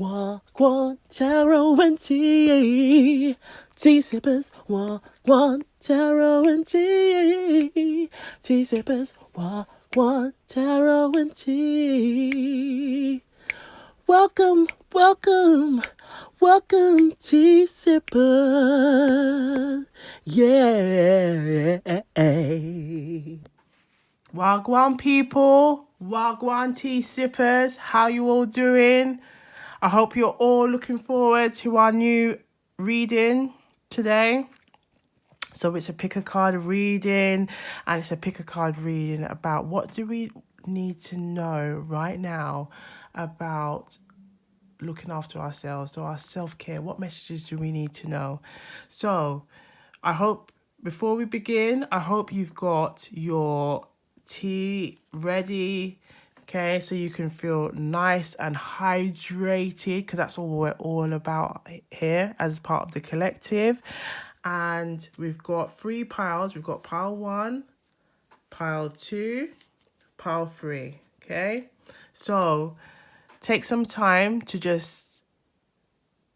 Wagwan, taro and tea. Tea sippers, wagwan, taro and tea. Tea sippers, wagwan, taro and tea. Welcome, welcome, welcome, tea sippers. Yeah. Wagwan people, wagwan tea sippers, how you all doing? I hope you're all looking forward to our new reading today. So it's a pick a card reading, and it's a pick a card reading about what do we need to know right now about looking after ourselves, so our self-care. What messages do we need to know? So I hope before we begin, I hope you've got your tea ready. Okay, so you can feel nice and hydrated, because that's all we're all about here as part of the collective. And we've got 3 piles. We've got pile 1, pile 2, pile 3. Okay, so take some time to just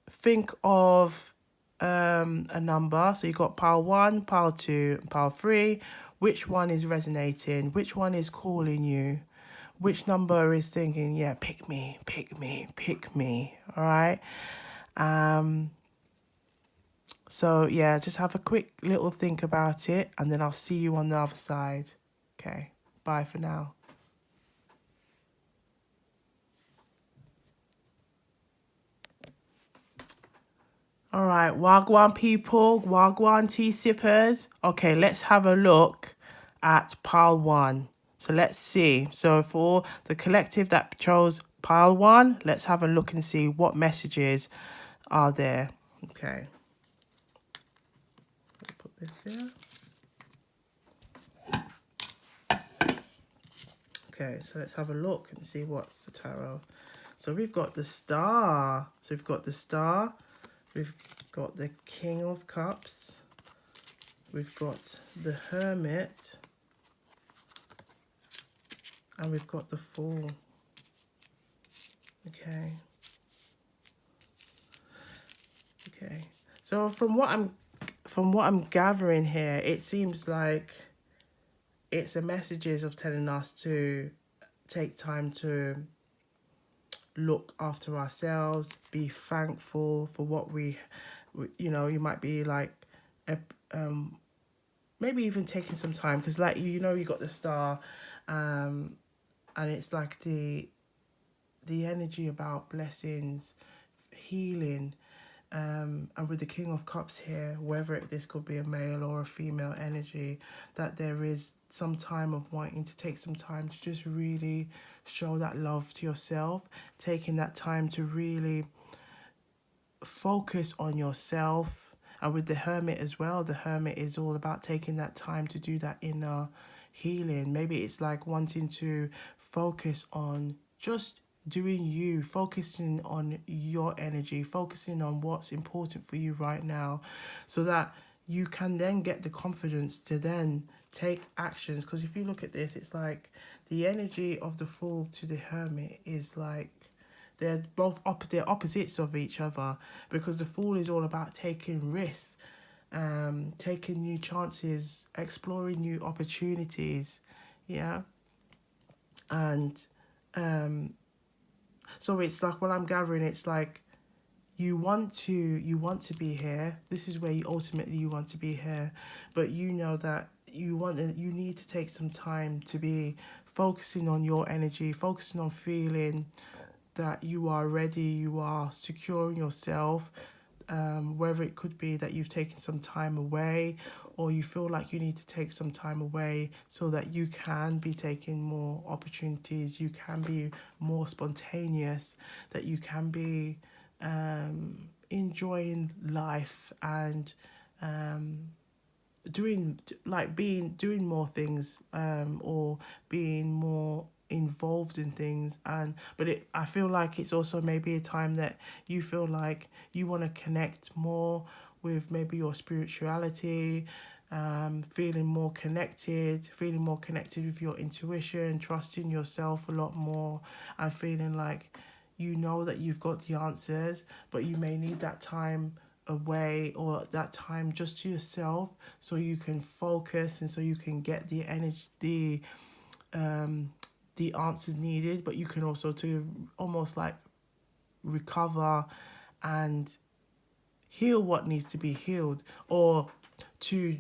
think of a number. So you've got pile 1, pile 2, and pile 3. Which one is resonating? Which one is calling you? Which number is thinking, yeah, pick me, pick me, pick me, all right? So, yeah, just have a quick little think about it, and then I'll see you on the other side. Okay, bye for now. All right, wagwan people, wagwan tea sippers. Okay, let's have a look at pile 1. So let's see. So for the collective that chose pile 1, let's have a look and see what messages are there. Okay. Put this there. Okay, so let's have a look and see what's the tarot. So we've got the star. So we've got the star. We've got the King of Cups. We've got the Hermit. And we've got the Fool. Okay. Okay. So from what I'm gathering here, it seems like it's the messages of telling us to take time to look after ourselves, be thankful for what we you might be like maybe even taking some time, because like you got the star, and it's like the energy about blessings, healing, and with the King of Cups here, whether this could be a male or a female energy, that there is some time of wanting to take some time to just really show that love to yourself, taking that time to really focus on yourself. And with the Hermit as well, the Hermit is all about taking that time to do that inner healing. Maybe it's like wanting to focus on just doing you, focusing on your energy, focusing on what's important for you right now, so that you can then get the confidence to then take actions. Because if you look at this, it's like the energy of the Fool to the Hermit is like they're both they're opposites of each other, because the Fool is all about taking risks, taking new chances, exploring new opportunities, yeah. And so it's like, what I'm gathering, it's like you want to be here. This is where you ultimately want to be here, but you know that you need to take some time to be focusing on your energy, focusing on feeling that you are ready, you are secure in yourself, whether it could be that you've taken some time away, or you feel like you need to take some time away so that you can be taking more opportunities, you can be more spontaneous, that you can be enjoying life and doing more things, or being more involved in things. I feel like it's also maybe a time that you feel like you want to connect more with maybe your spirituality, feeling more connected with your intuition, trusting yourself a lot more, and feeling like you know that you've got the answers, but you may need that time away or that time just to yourself so you can focus and so you can get the energy, the answers needed, but you can also to almost like recover and heal what needs to be healed, or to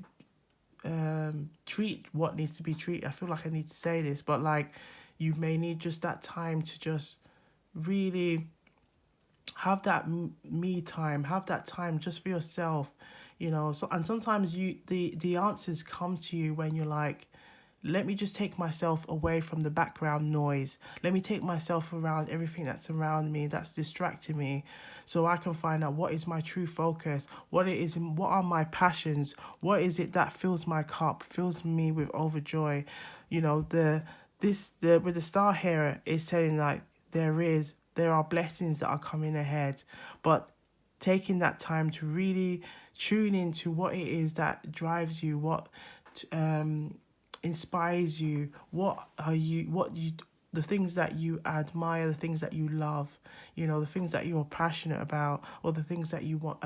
treat what needs to be treated. I feel like I need to say this, but like you may need just that time to just really have that me time, have that time just for yourself, you know. So, and sometimes the answers come to you when you're like, let me just take myself away from the background noise. Let me take myself around everything that's around me that's distracting me, so I can find out what is my true focus, what it is, what are my passions, what is it that fills my cup, fills me with overjoy. You know, the with the star here is telling like there are blessings that are coming ahead, but taking that time to really tune into what it is that drives you, what inspires you, the things that you admire, the things that you love, you know, the things that you're passionate about, or the things that you want,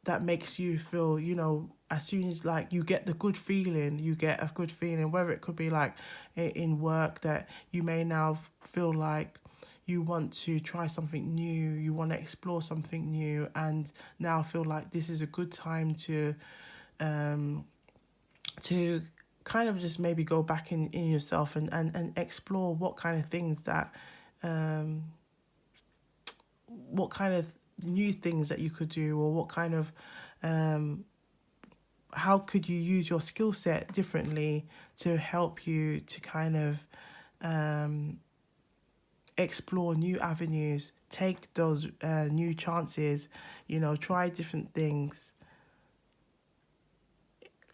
that makes you feel, you know, as soon as like you get the good feeling, you get a good feeling, whether it could be like in work that you may now feel like you want to try something new, you want to explore something new, and now feel like this is a good time um to kind of just maybe go back in yourself and explore what kind of things that what kind of new things that you could do, or what kind of how could you use your skill set differently to help you to kind of explore new avenues, take those new chances, you know, try different things.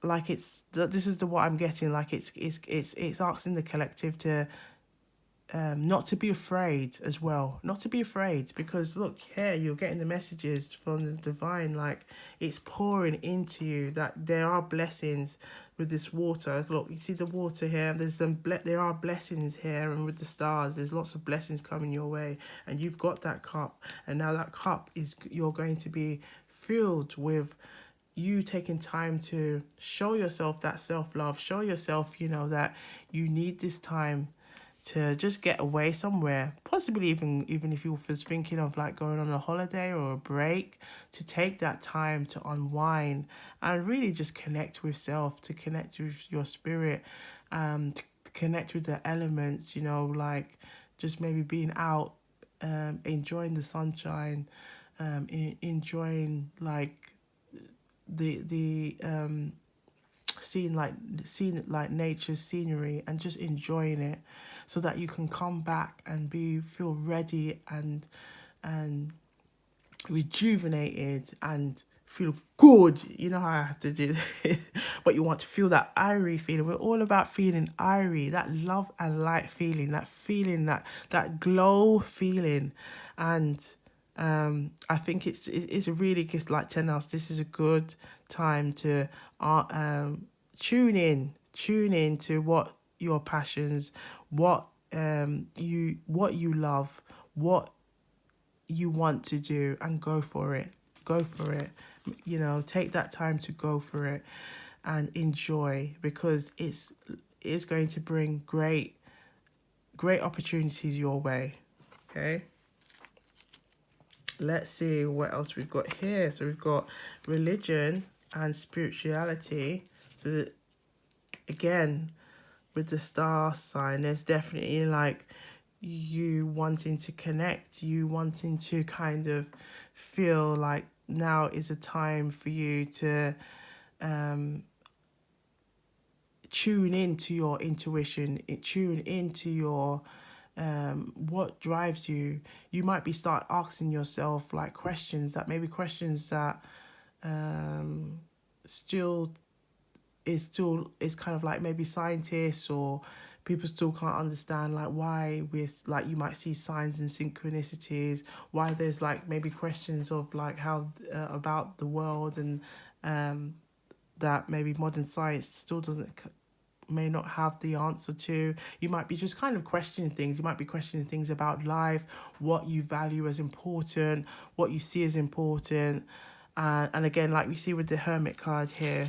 Like this is the what I'm getting, like it's asking the collective to not to be afraid as well, not to be afraid, because look here, you're getting the messages from the divine, like it's pouring into you that there are blessings with this water. Look, you see the water here, there are blessings here, and with the stars there's lots of blessings coming your way, and you've got that cup, and now that cup is, you're going to be filled with you taking time to show yourself that self-love, show yourself, you know, that you need this time to just get away somewhere, possibly even if you was thinking of like going on a holiday or a break, to take that time to unwind and really just connect with self, to connect with your spirit, to connect with the elements, you know, like just maybe being out, enjoying the sunshine, enjoying like the seeing like nature's scenery, and just enjoying it, so that you can come back and feel ready and rejuvenated and feel good. You know how I have to do this, but you want to feel that irie feeling. We're all about feeling irie, that love and light feeling, that glow feeling. And I think it's a really good, like 10 hours. This is a good time to tune in to what your passions, what you love, what you want to do, and go for it. Go for it. You know, take that time to go for it and enjoy, because it's going to bring great opportunities your way. Okay. Let's see what else we've got here. So we've got religion and spirituality. So again, with the star sign, there's definitely like you wanting to connect, you wanting to kind of feel like now is a time for you to tune into your intuition, tune into your what drives you. You might be start asking yourself like questions that still is kind of like maybe scientists or people still can't understand, like why with like you might see signs and synchronicities, why there's like maybe questions of like how about the world, and that maybe modern science still doesn't may not have the answer to. You might be just kind of questioning things. You might be questioning things about life, what you value as important, what you see as important. And again, like we see with the Hermit card here,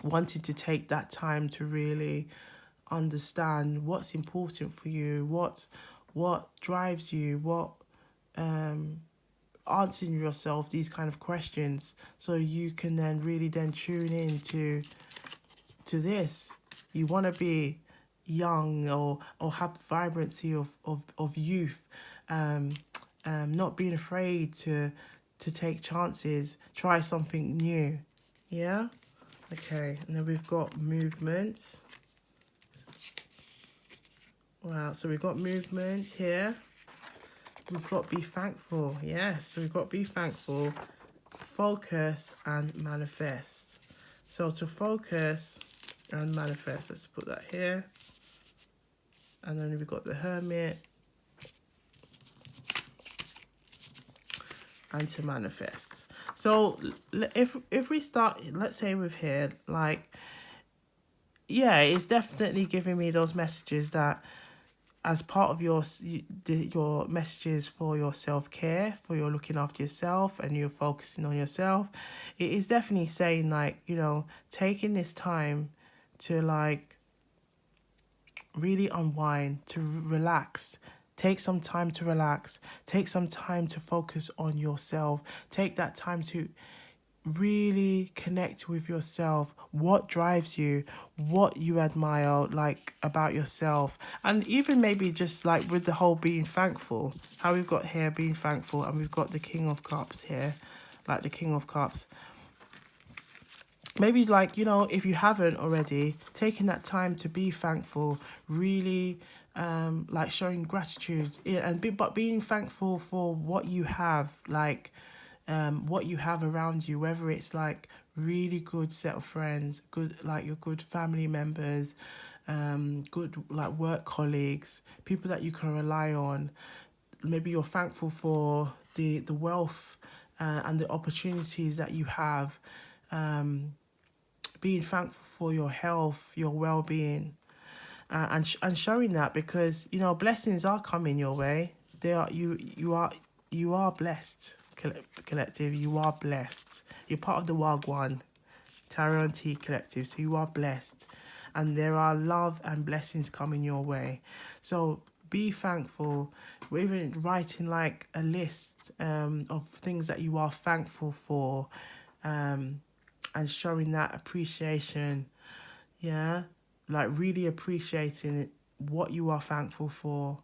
wanting to take that time to really understand what's important for you, what drives you, what answering yourself these kind of questions, so you can then really then tune in to this. You want to be young, or have the vibrancy of youth, not being afraid to take chances, try something new. Yeah. Okay, and then we've got movement. Wow, so we've got movement here. We've got be thankful. Yes, so we've got be thankful, focus, and manifest. So to focus and manifest, let's put that here. And then we've got the Hermit. And to manifest. So if we start, let's say with here, like, yeah, it's definitely giving me those messages that as part of your messages for your self-care, for your looking after yourself and you're focusing on yourself, it is definitely saying, like, you know, taking this time to, like, really unwind, to relax. Take some time to relax. Take some time to focus on yourself. Take that time to really connect with yourself. What drives you? What you admire, like, about yourself? And even maybe just like with the whole being thankful. How we've got here being thankful, and we've got the King of Cups here, like the King of Cups. Maybe, like, you know, if you haven't already, taking that time to be thankful, really, like, showing gratitude, but being thankful for what you have, like, what you have around you, whether it's like really good set of friends, good, like your good family members, good, like, work colleagues, people that you can rely on. Maybe you're thankful for the wealth and the opportunities that you have. Being thankful for your health, your well-being, and showing that, because, you know, blessings are coming your way. They are, you are blessed, collective. You are blessed. You're part of the Wagwan Tarot and Tea collective, so you are blessed, and there are love and blessings coming your way. So be thankful. We're even writing, like, a list of things that you are thankful for, and showing that appreciation. Yeah, like really appreciating what you are thankful for,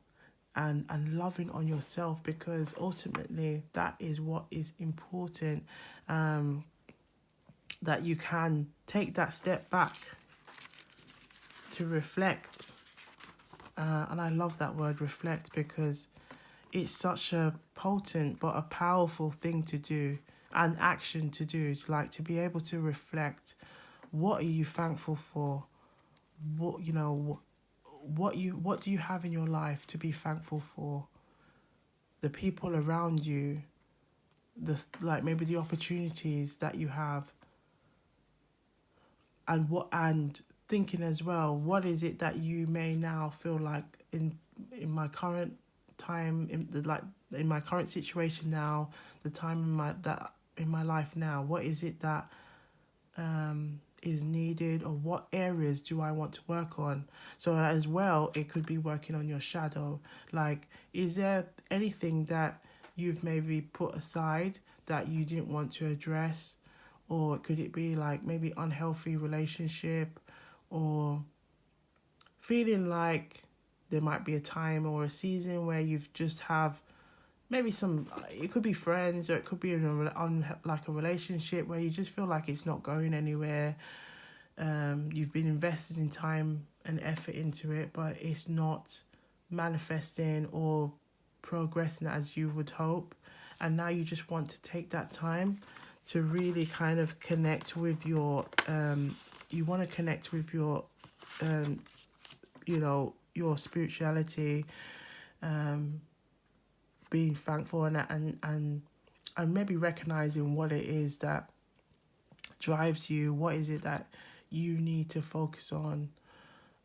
and loving on yourself, because ultimately that is what is important. That you can take that step back to reflect, and I love that word reflect, because it's such a potent but a powerful thing to do, and action to do, like to be able to reflect. What are you thankful for? What, you know, what do you have in your life to be thankful for? The people around you, like maybe the opportunities that you have, and thinking as well, what is it that you may now feel like in my current time, in my current situation now, the time in my life now, what is it that is needed, or what areas do I want to work on? So as well, it could be working on your shadow. Like, is there anything that you've maybe put aside that you didn't want to address? Or could it be like maybe unhealthy relationship, or feeling like there might be a time or a season where you've just have maybe some, it could be friends, or it could be like a relationship where you just feel like it's not going anywhere. You've been invested in time and effort into it, but it's not manifesting or progressing as you would hope. And now you just want to take that time to really kind of connect with your, you want to connect with your, you know, your spirituality, being thankful, and maybe recognizing what it is that drives you. What is it that you need to focus on,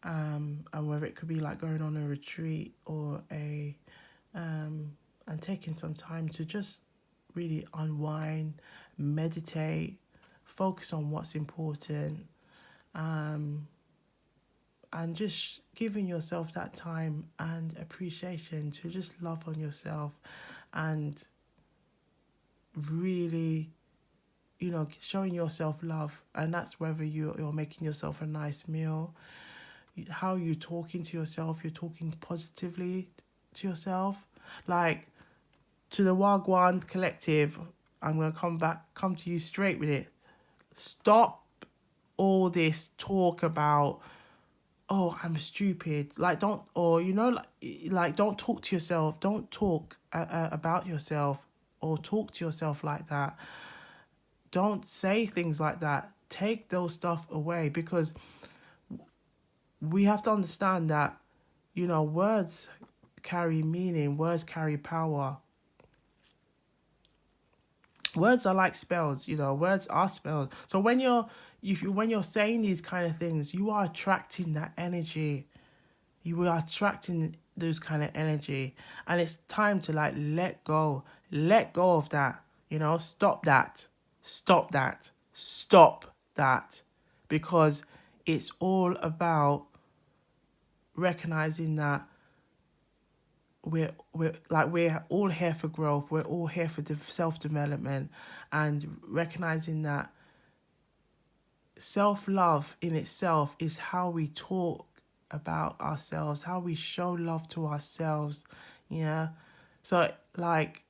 and whether it could be like going on a retreat or and taking some time to just really unwind, meditate, focus on what's important, and just giving yourself that time and appreciation to just love on yourself, and really, showing yourself love. And that's whether you're making yourself a nice meal, how you're talking to yourself, you're talking positively to yourself. Like, to the Wagwan collective, I'm going to come to you straight with it. Stop all this talk about, oh, I'm stupid. Like, don't, or, like don't talk to yourself. Don't talk about yourself or talk to yourself like that. Don't say things like that. Take those stuff away, because we have to understand that, words carry meaning, words carry power. Words are like spells, words are spells. So when you're saying these kind of things, you are attracting that energy. You are attracting those kind of energy. And it's time to like let go of that, stop that, stop that. Because it's all about recognizing that we're all here for growth. We're all here for self-development, and recognizing that self-love in itself is how we talk about ourselves, how we show love to ourselves. Yeah. So like,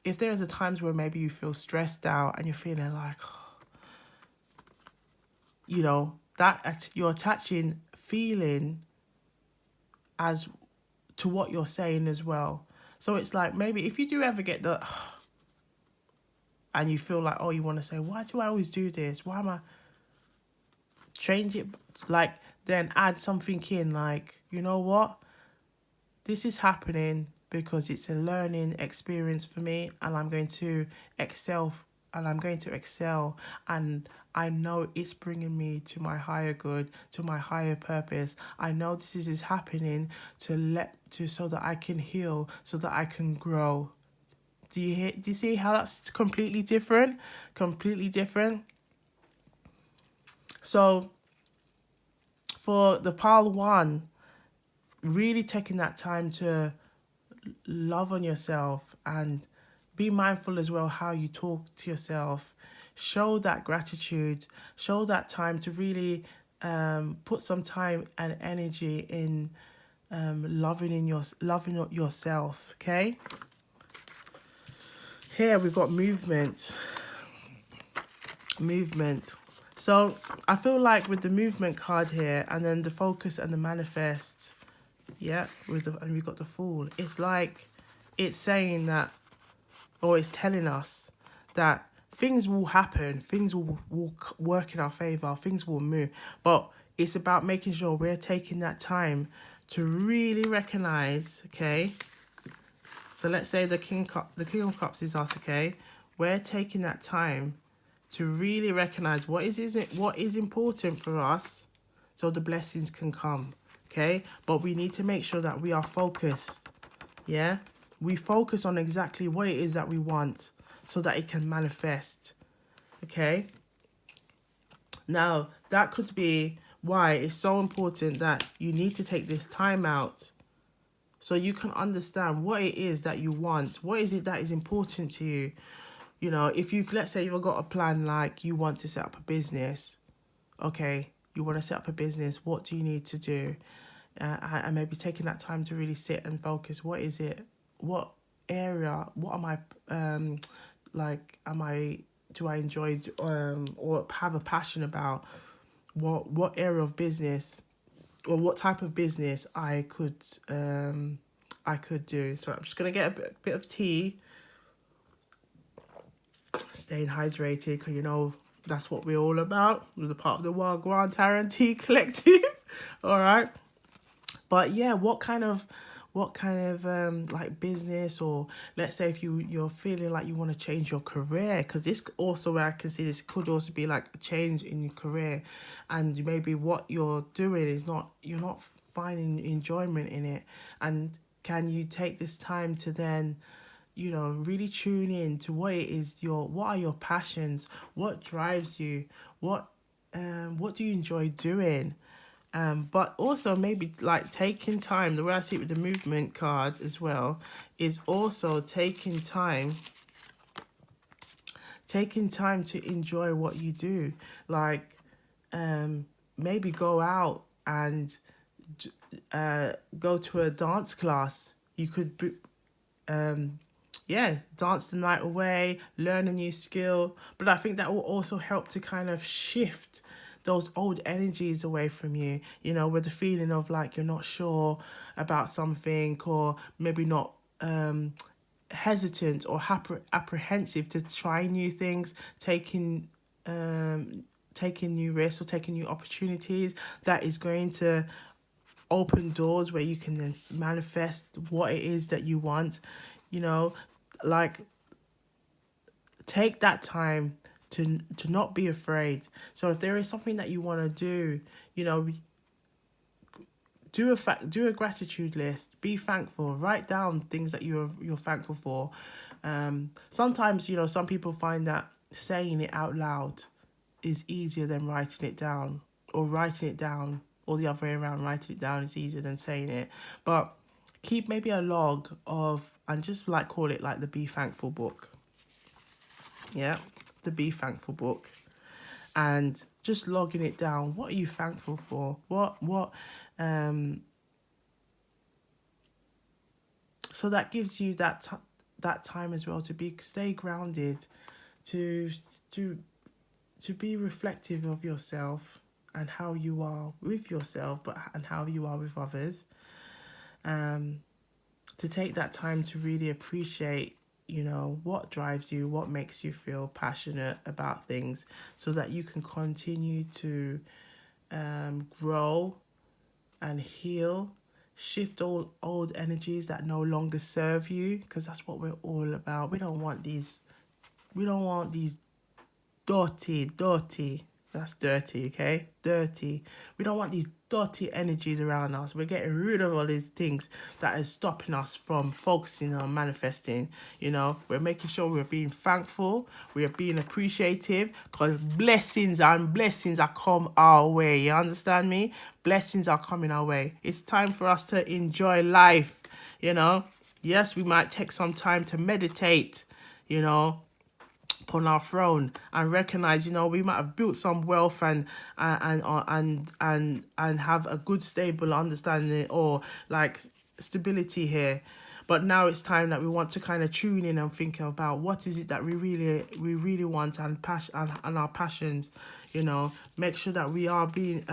if there's a times where maybe you feel stressed out and you're feeling like, that you're attaching feeling as to what you're saying as well. So it's like, maybe if you do ever get the and you feel like, oh, you want to say, why do I always do this? Why am I? Change it, like, then add something in, like, you know what? This is happening because it's a learning experience for me, and I'm going to excel, and I know it's bringing me to my higher good, to my higher purpose. I know this is happening so that I can heal, so that I can grow. Do you see how that's completely different? So for the pile one, really taking that time to love on yourself and be mindful as well how you talk to yourself. Show that gratitude. Show that time to really put some time and energy in loving yourself. Okay. Here we've got movement. So I feel like with the movement card here, and then the focus and the manifest, yeah, and we've got the Fool. It's like it's saying that, or it's telling us that things will happen, things will work in our favor, things will move. But it's about making sure we're taking that time to really recognize, okay? So let's say the King of Cups is us, okay? We're taking that time to really recognize what is important for us, so the blessings can come, okay? But we need to make sure that we are focused, yeah? We focus on exactly what it is that we want, so that it can manifest, okay? Now, that could be why it's so important that you need to take this time out, so you can understand what it is that you want. What is it that is important to you? If let's say you've got a plan, like you want to set up a business, okay, you want to set up a business, what do you need to do? And maybe taking that time to really sit and focus. What is it? What area? What am I, do I enjoy or have a passion about? What area of business, or what type of business I could do. So I'm just going to get a bit of tea. Staying hydrated, because that's what we're all about. We're part of the Wagwan Tea Collective. All right. But yeah, what kind of what kind of like business, or let's say if you're feeling like you want to change your career, because this also, where I can see this could also be like a change in your career, and maybe what you're doing is not, you're not finding enjoyment in it. And can you take this time to then, you know, really tune in to what it is what are your passions, what drives you, what do you enjoy doing. But also maybe like taking time, the way I see it with the movement card as well, is also taking time to enjoy what you do. Like maybe go out and go to a dance class. You could dance the night away, learn a new skill. But I think that will also help to kind of shift those old energies away from you, you know, with the feeling of like you're not sure about something, or maybe not hesitant or apprehensive to try new things, taking new risks or taking new opportunities. That is going to open doors where you can then manifest what it is that you want, you know. Like, take that time to not be afraid. So if there is something that you want to do, you know, do a gratitude list. Be thankful. Write down things that you're thankful for. Sometimes, you know, some people find that saying it out loud is easier than writing it down, or the other way around. Writing it down is easier than saying it. But keep maybe a log of, and just like call it like the Be Thankful book. Yeah, the Be Thankful book. And just logging it down. What are you thankful for? So that gives you that time as well to stay grounded, to be reflective of yourself and how you are with yourself, and how you are with others. To take that time to really appreciate, you know, what drives you, what makes you feel passionate about things, so that you can continue to grow and heal, shift all old energies that no longer serve you, because that's what we're all about. We don't want these dirty, that's dirty, okay? Dirty. We don't want these dirty energies around us. We're getting rid of all these things that is stopping us from focusing on manifesting. You know, we're making sure we're being thankful, we're being appreciative, because blessings are come our way. You understand me? Blessings are coming our way. It's time for us to enjoy life, you know? Yes, we might take some time to meditate, you know, upon our throne, and recognize, you know, we might have built some wealth and have a good stable understanding, or like stability here. But now it's time that we want to kind of tune in and think about what is it that we really want, and our passions, you know. Make sure that we are being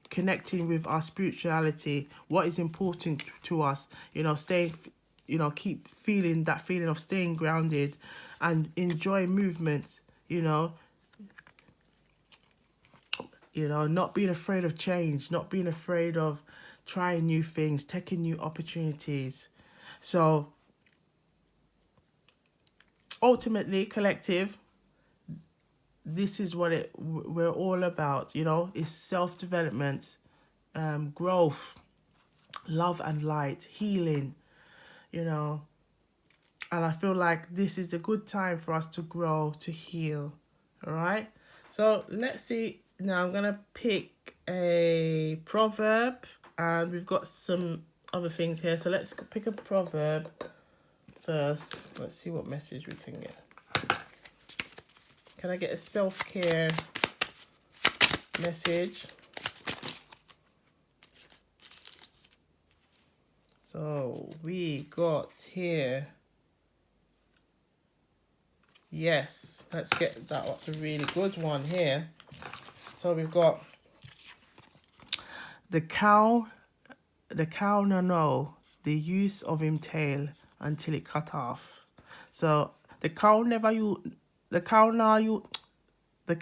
connecting with our spirituality, what is important to us, you know. Keep feeling that feeling of staying grounded, and enjoy movement, you know, not being afraid of change, not being afraid of trying new things, taking new opportunities. So ultimately, collective, this is what we're all about, you know. It's self-development, growth, love and light, healing, you know. And I feel like this is a good time for us to grow, to heal. All right. So let's see. Now I'm going to pick a proverb, and we've got some other things here. So let's pick a proverb first. Let's see what message we can get. Can I get a self-care message? So we got here. Yes, let's get that. What's a really good one here. So we've got the cow no know the use of him tail until it cut off. So the cow now you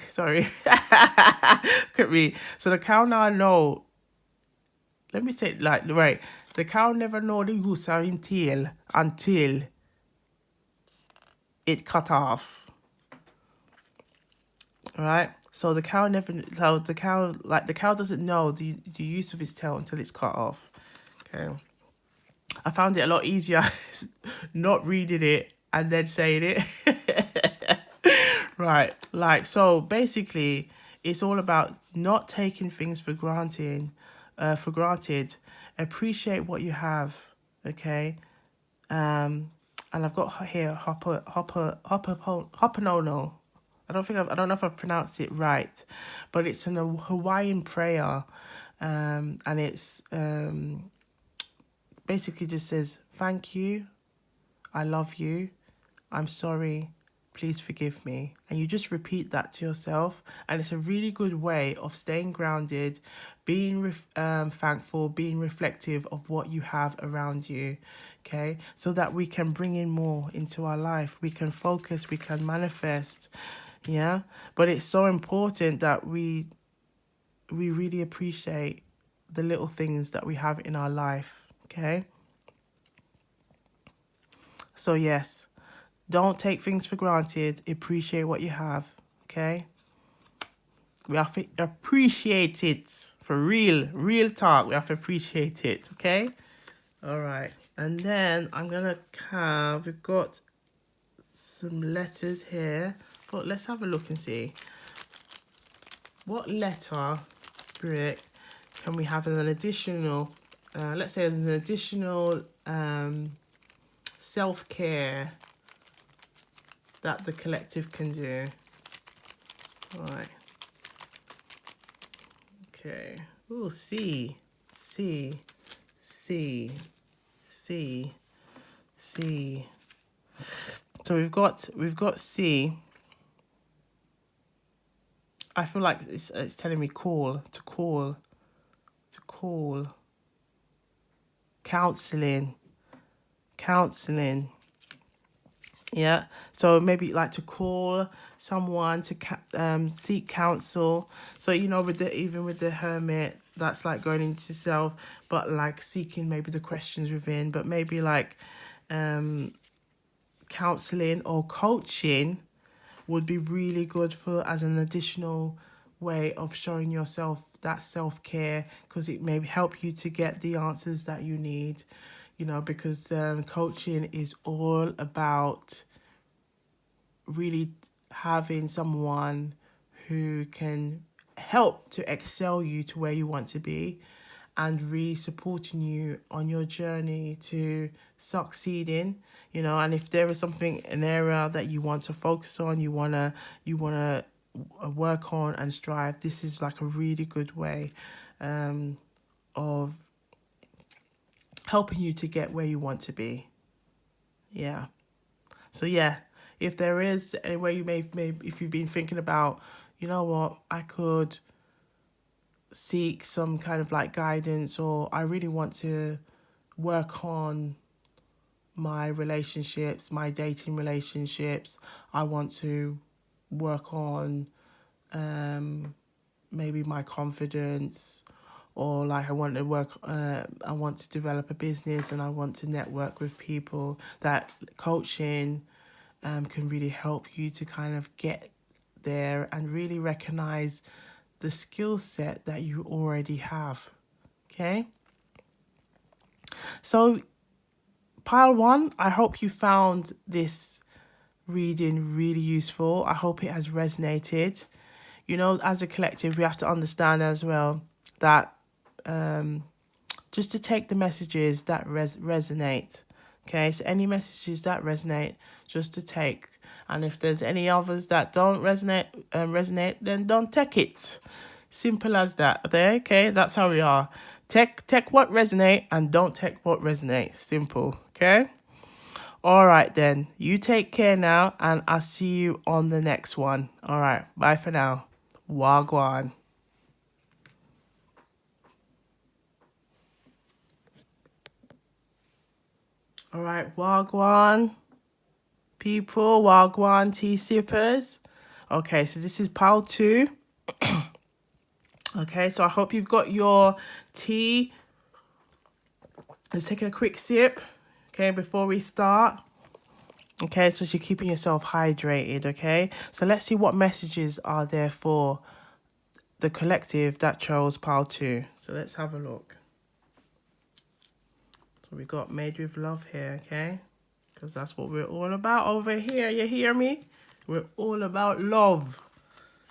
sorry. Look at me. So the cow now know, let me say it like right. The cow never know the use of him tail until it cut off. All right. So the cow the cow doesn't know the use of its tail until it's cut off. Okay. I found it a lot easier not reading it and then saying it. Right. Like, so basically it's all about not taking things for granted. Appreciate what you have. Okay. And I've got here Hoponopono. I don't know if I've pronounced it right, but it's a Hawaiian prayer, and it's basically just says, thank you, I love you, I'm sorry, please forgive me. And you just repeat that to yourself. And it's a really good way of staying grounded, being thankful, being reflective of what you have around you. Okay, so that we can bring in more into our life. We can focus, we can manifest. Yeah, but it's so important that we really appreciate the little things that we have in our life. Okay, so yes, don't take things for granted. Appreciate what you have. Okay, we have to appreciate it for real talk. We have to appreciate it. Okay, all right. And then we've got some letters here, but let's have a look and see what letter, Spirit, can we have as an additional, let's say as an additional self-care that the collective can do. All right. Okay. Ooh, C. So we've got C. I feel like it's telling me call. Counseling. Yeah. So maybe like to call someone to seek counsel. So with the hermit, that's like going into self, but like seeking maybe the questions within, but maybe like counseling or coaching would be really good for as an additional way of showing yourself that self-care, because it may help you to get the answers that you need, because coaching is all about really having someone who can help to excel you to where you want to be, and really supporting you on your journey to succeeding, and if there is an area that you want to focus on, you want to work on and strive, this is like a really good way of helping you to get where you want to be. Yeah. So yeah, if there is any way you may if you've been thinking about, I could seek some kind of like guidance, or I really want to work on my relationships, my dating relationships. I want to work on maybe my confidence, or like I want to develop a business, and I want to network with people. That coaching can really help you to kind of get there and really recognize the skill set that you already have. Okay. So pile 1, I hope you found this reading really useful. I hope it has resonated. As a collective, we have to understand as well that just to take the messages that resonate. Okay, so any messages that resonate, just to take. And if there's any others that don't resonate, then don't take it. Simple as that. Okay, that's how we are. Take what resonate and don't take what resonates. Simple. Okay. All right then. You take care now, and I'll see you on the next one. All right. Bye for now. Wagwan. All right, Wagwan people, Wagwan tea sippers. Okay, so this is pile 2. Okay, so I hope you've got your tea Let's take a quick sip, okay, before we start. Okay, so you're keeping yourself hydrated, okay? So let's see what messages are there for the collective that chose pile 2. So let's have a look. So we got made with love here, okay? Because that's what we're all about over here, you hear me? We're all about love.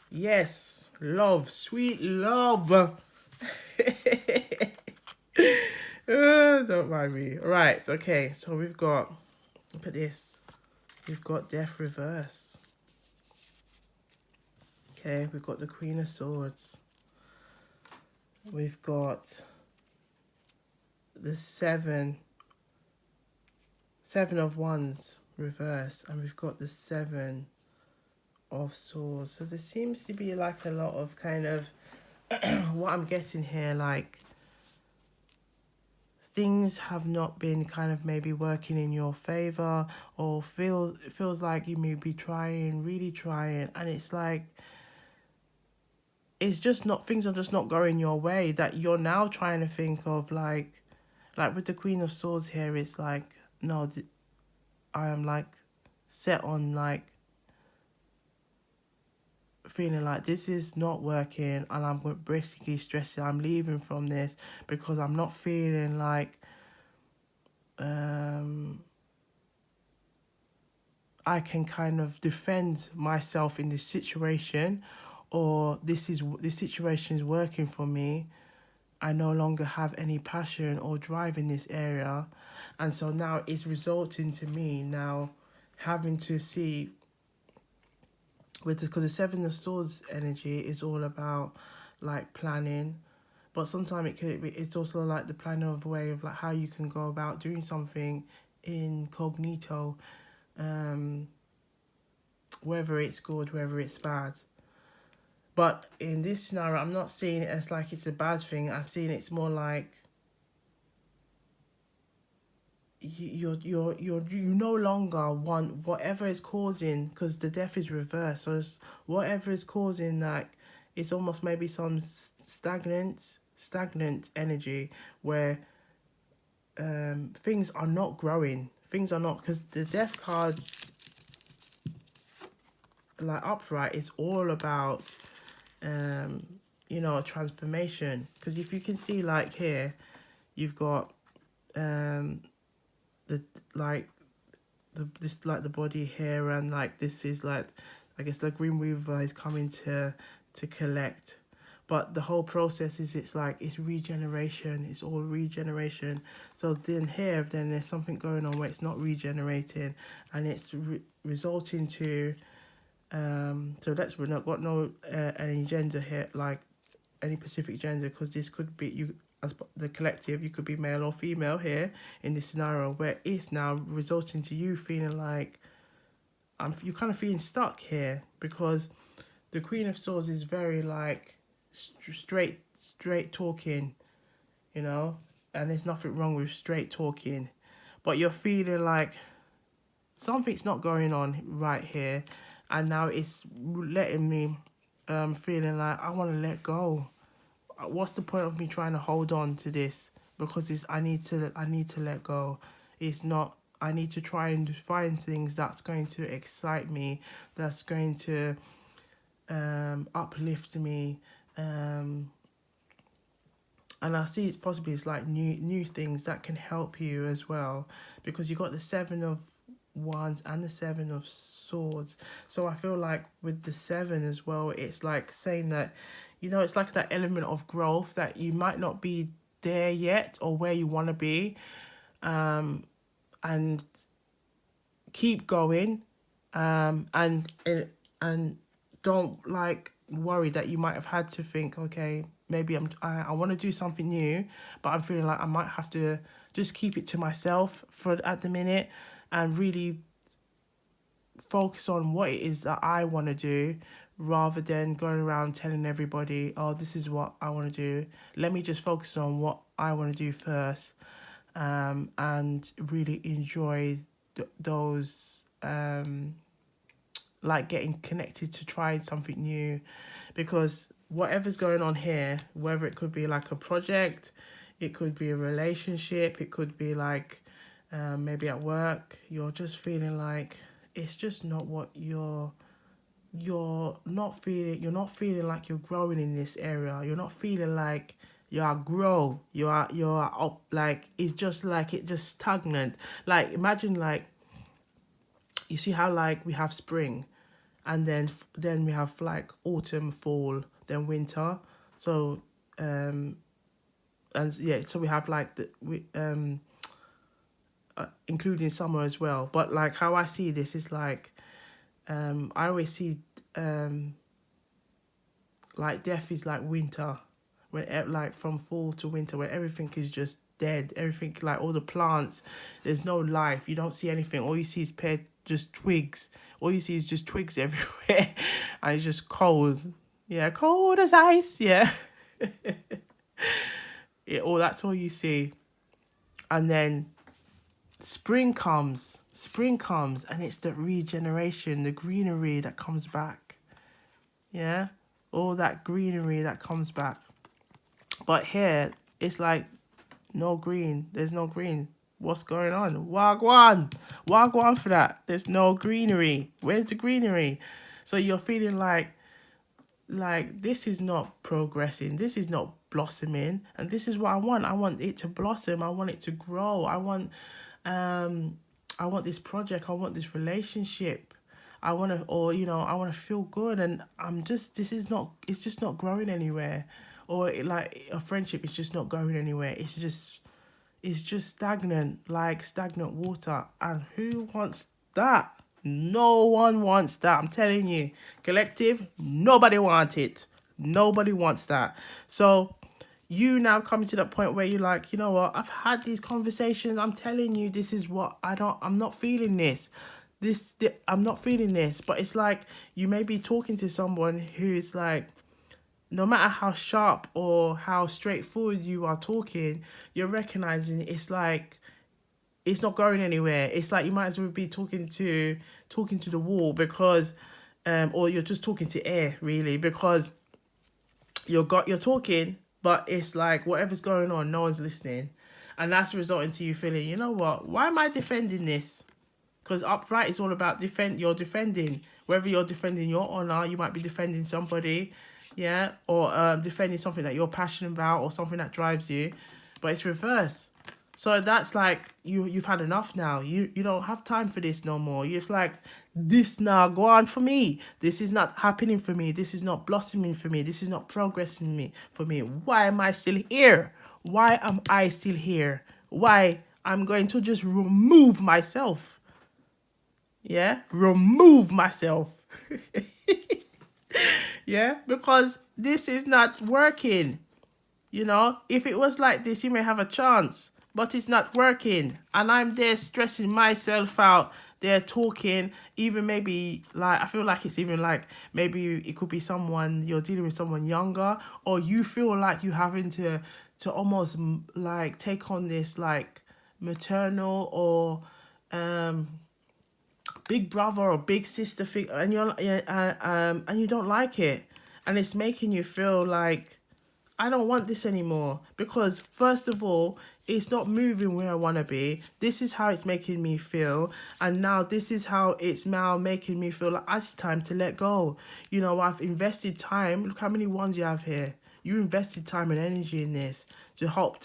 Yes, love, sweet love. Don't mind me. Right, okay, so we've got, look at this. We've got Death Reverse. Okay, we've got the Queen of Swords. We've got the Seven of Wands reverse, and we've got the Seven of Swords. So there seems to be like a lot of kind of what I'm getting here, like things have not been kind of maybe working in your favor, or feels like you may be trying, really trying, and it's like it's just not, things are just not going your way, that you're now trying to think of like with the Queen of Swords here, it's like, no, I am like set on like feeling like this is not working, and I'm basically stressing, I'm leaving from this because I'm not feeling like I can kind of defend myself in this situation, or this situation is working for me. I no longer have any passion or drive in this area, and so now it's resulting to me now having to see with because the Seven of Swords energy is all about like planning, but sometimes it's also like the plan of way of like how you can go about doing something incognito, whether it's good, whether it's bad. But in this scenario, I'm not seeing it as like it's a bad thing. I'm seeing it's more like you no longer want whatever is causing, because the death is reversed. So it's whatever is causing that, it's almost maybe some stagnant energy where things are not growing. Things are not, because the death card like upright is all about transformation. Because if you can see like here, you've got the like this like the body here, and like this is like, I guess the Green Weaver is coming to collect, but the whole process is it's regeneration. It's all regeneration. So then here, then there's something going on where it's not regenerating, and it's resulting to so we're not got no any gender here, like any specific gender, because this could be you as the collective. You could be male or female here in this scenario, where it's now resulting to you feeling like you're kind of feeling stuck here, because the Queen of Swords is very like straight talking, and there's nothing wrong with straight talking, but you're feeling like something's not going on right here, and now it's letting me feeling like I want to let go. What's the point of me trying to hold on to this? Because I need to let go. It's not, I need to try and find things that's going to excite me, that's going to uplift me, and I see it's like new things that can help you as well, because you got the Seven of Wands and the Seven of Swords. So I feel like with the Seven as well, it's like saying that, it's like that element of growth, that you might not be there yet or where you want to be, and keep going, and don't like worry that you might have had to think, okay, maybe I want to do something new, but I'm feeling like I might have to just keep it to myself for at the minute, and really focus on what it is that I want to do, rather than going around telling everybody, oh, this is what I want to do. Let me just focus on what I want to do first, and really enjoy those like getting connected to trying something new. Because whatever's going on here, whether it could be like a project, It could be a relationship. It could be like maybe at work. You're just feeling like it's just not what you're not feeling like you're growing in this area. You're not feeling like you are grow. You are up, like it's just like it just stagnant. Like imagine like you see how like we have spring, and then we have like autumn, fall, then winter. So and yeah, so we have like including summer as well. But like how I see this is like I always see um like death is like winter, when like from fall to winter, where everything is just dead. Everything, like all the plants, there's no life. You don't see anything. All you see is just twigs. All you see is just twigs everywhere, and it's just cold. Yeah, cold as ice. Yeah, yeah. All that's all you see, and then Spring comes, and it's the regeneration, the greenery that comes back. Yeah, all that greenery that comes back. But here, it's like no green. There's no green. What's going on? Wagwan. Wagwan for that. There's no greenery. Where's the greenery? So you're feeling like this is not progressing. This is not blossoming. And this is what I want. I want it to blossom. I want it to grow. I want this project. I want this relationship. I want to, or I want to feel good, and it's just not growing anywhere. Or like a friendship is just not going anywhere. It's just stagnant, like stagnant water. And who wants that? No one wants that. I'm telling you, collective, nobody wants it. Nobody wants that. So you now coming to that point where you're like, you know what? I've had these conversations. I'm telling you, this is what I'm not feeling this. I'm not feeling this. But it's like you may be talking to someone who's like, no matter how sharp or how straightforward you are talking, you're recognizing it's like it's not going anywhere. It's like you might as well be talking to the wall, because or you're just talking to air, really, because you're talking, but it's like whatever's going on, no one's listening. And that's resulting to you feeling, you know what, why am I defending this? Because upright is all about you're defending. Whether you're defending your honor, you might be defending somebody, yeah, or defending something that you're passionate about or something that drives you, but it's reverse. So that's like you've had enough now. You don't have time for this no more. You're like, this now go on for me. This is not happening for me. This is not blossoming for me. This is not progressing for me. Why am I still here? Why am I still here? Why? I'm going to just remove myself. Yeah, remove myself. Yeah, because this is not working. If it was like this, you may have a chance, but it's not working. And I'm there stressing myself out, there talking, even maybe like, I feel like it's even like, maybe it could be someone, you're dealing with someone younger, or you feel like you're having to almost like take on this like maternal or big brother or big sister thing, and and you don't like it, and it's making you feel like, I don't want this anymore, because first of all, it's not moving where I want to be. This is how it's making me feel, and now this is how it's now making me feel like it's time to let go. I've invested time. Look how many ones you have here. You invested time and energy in this to help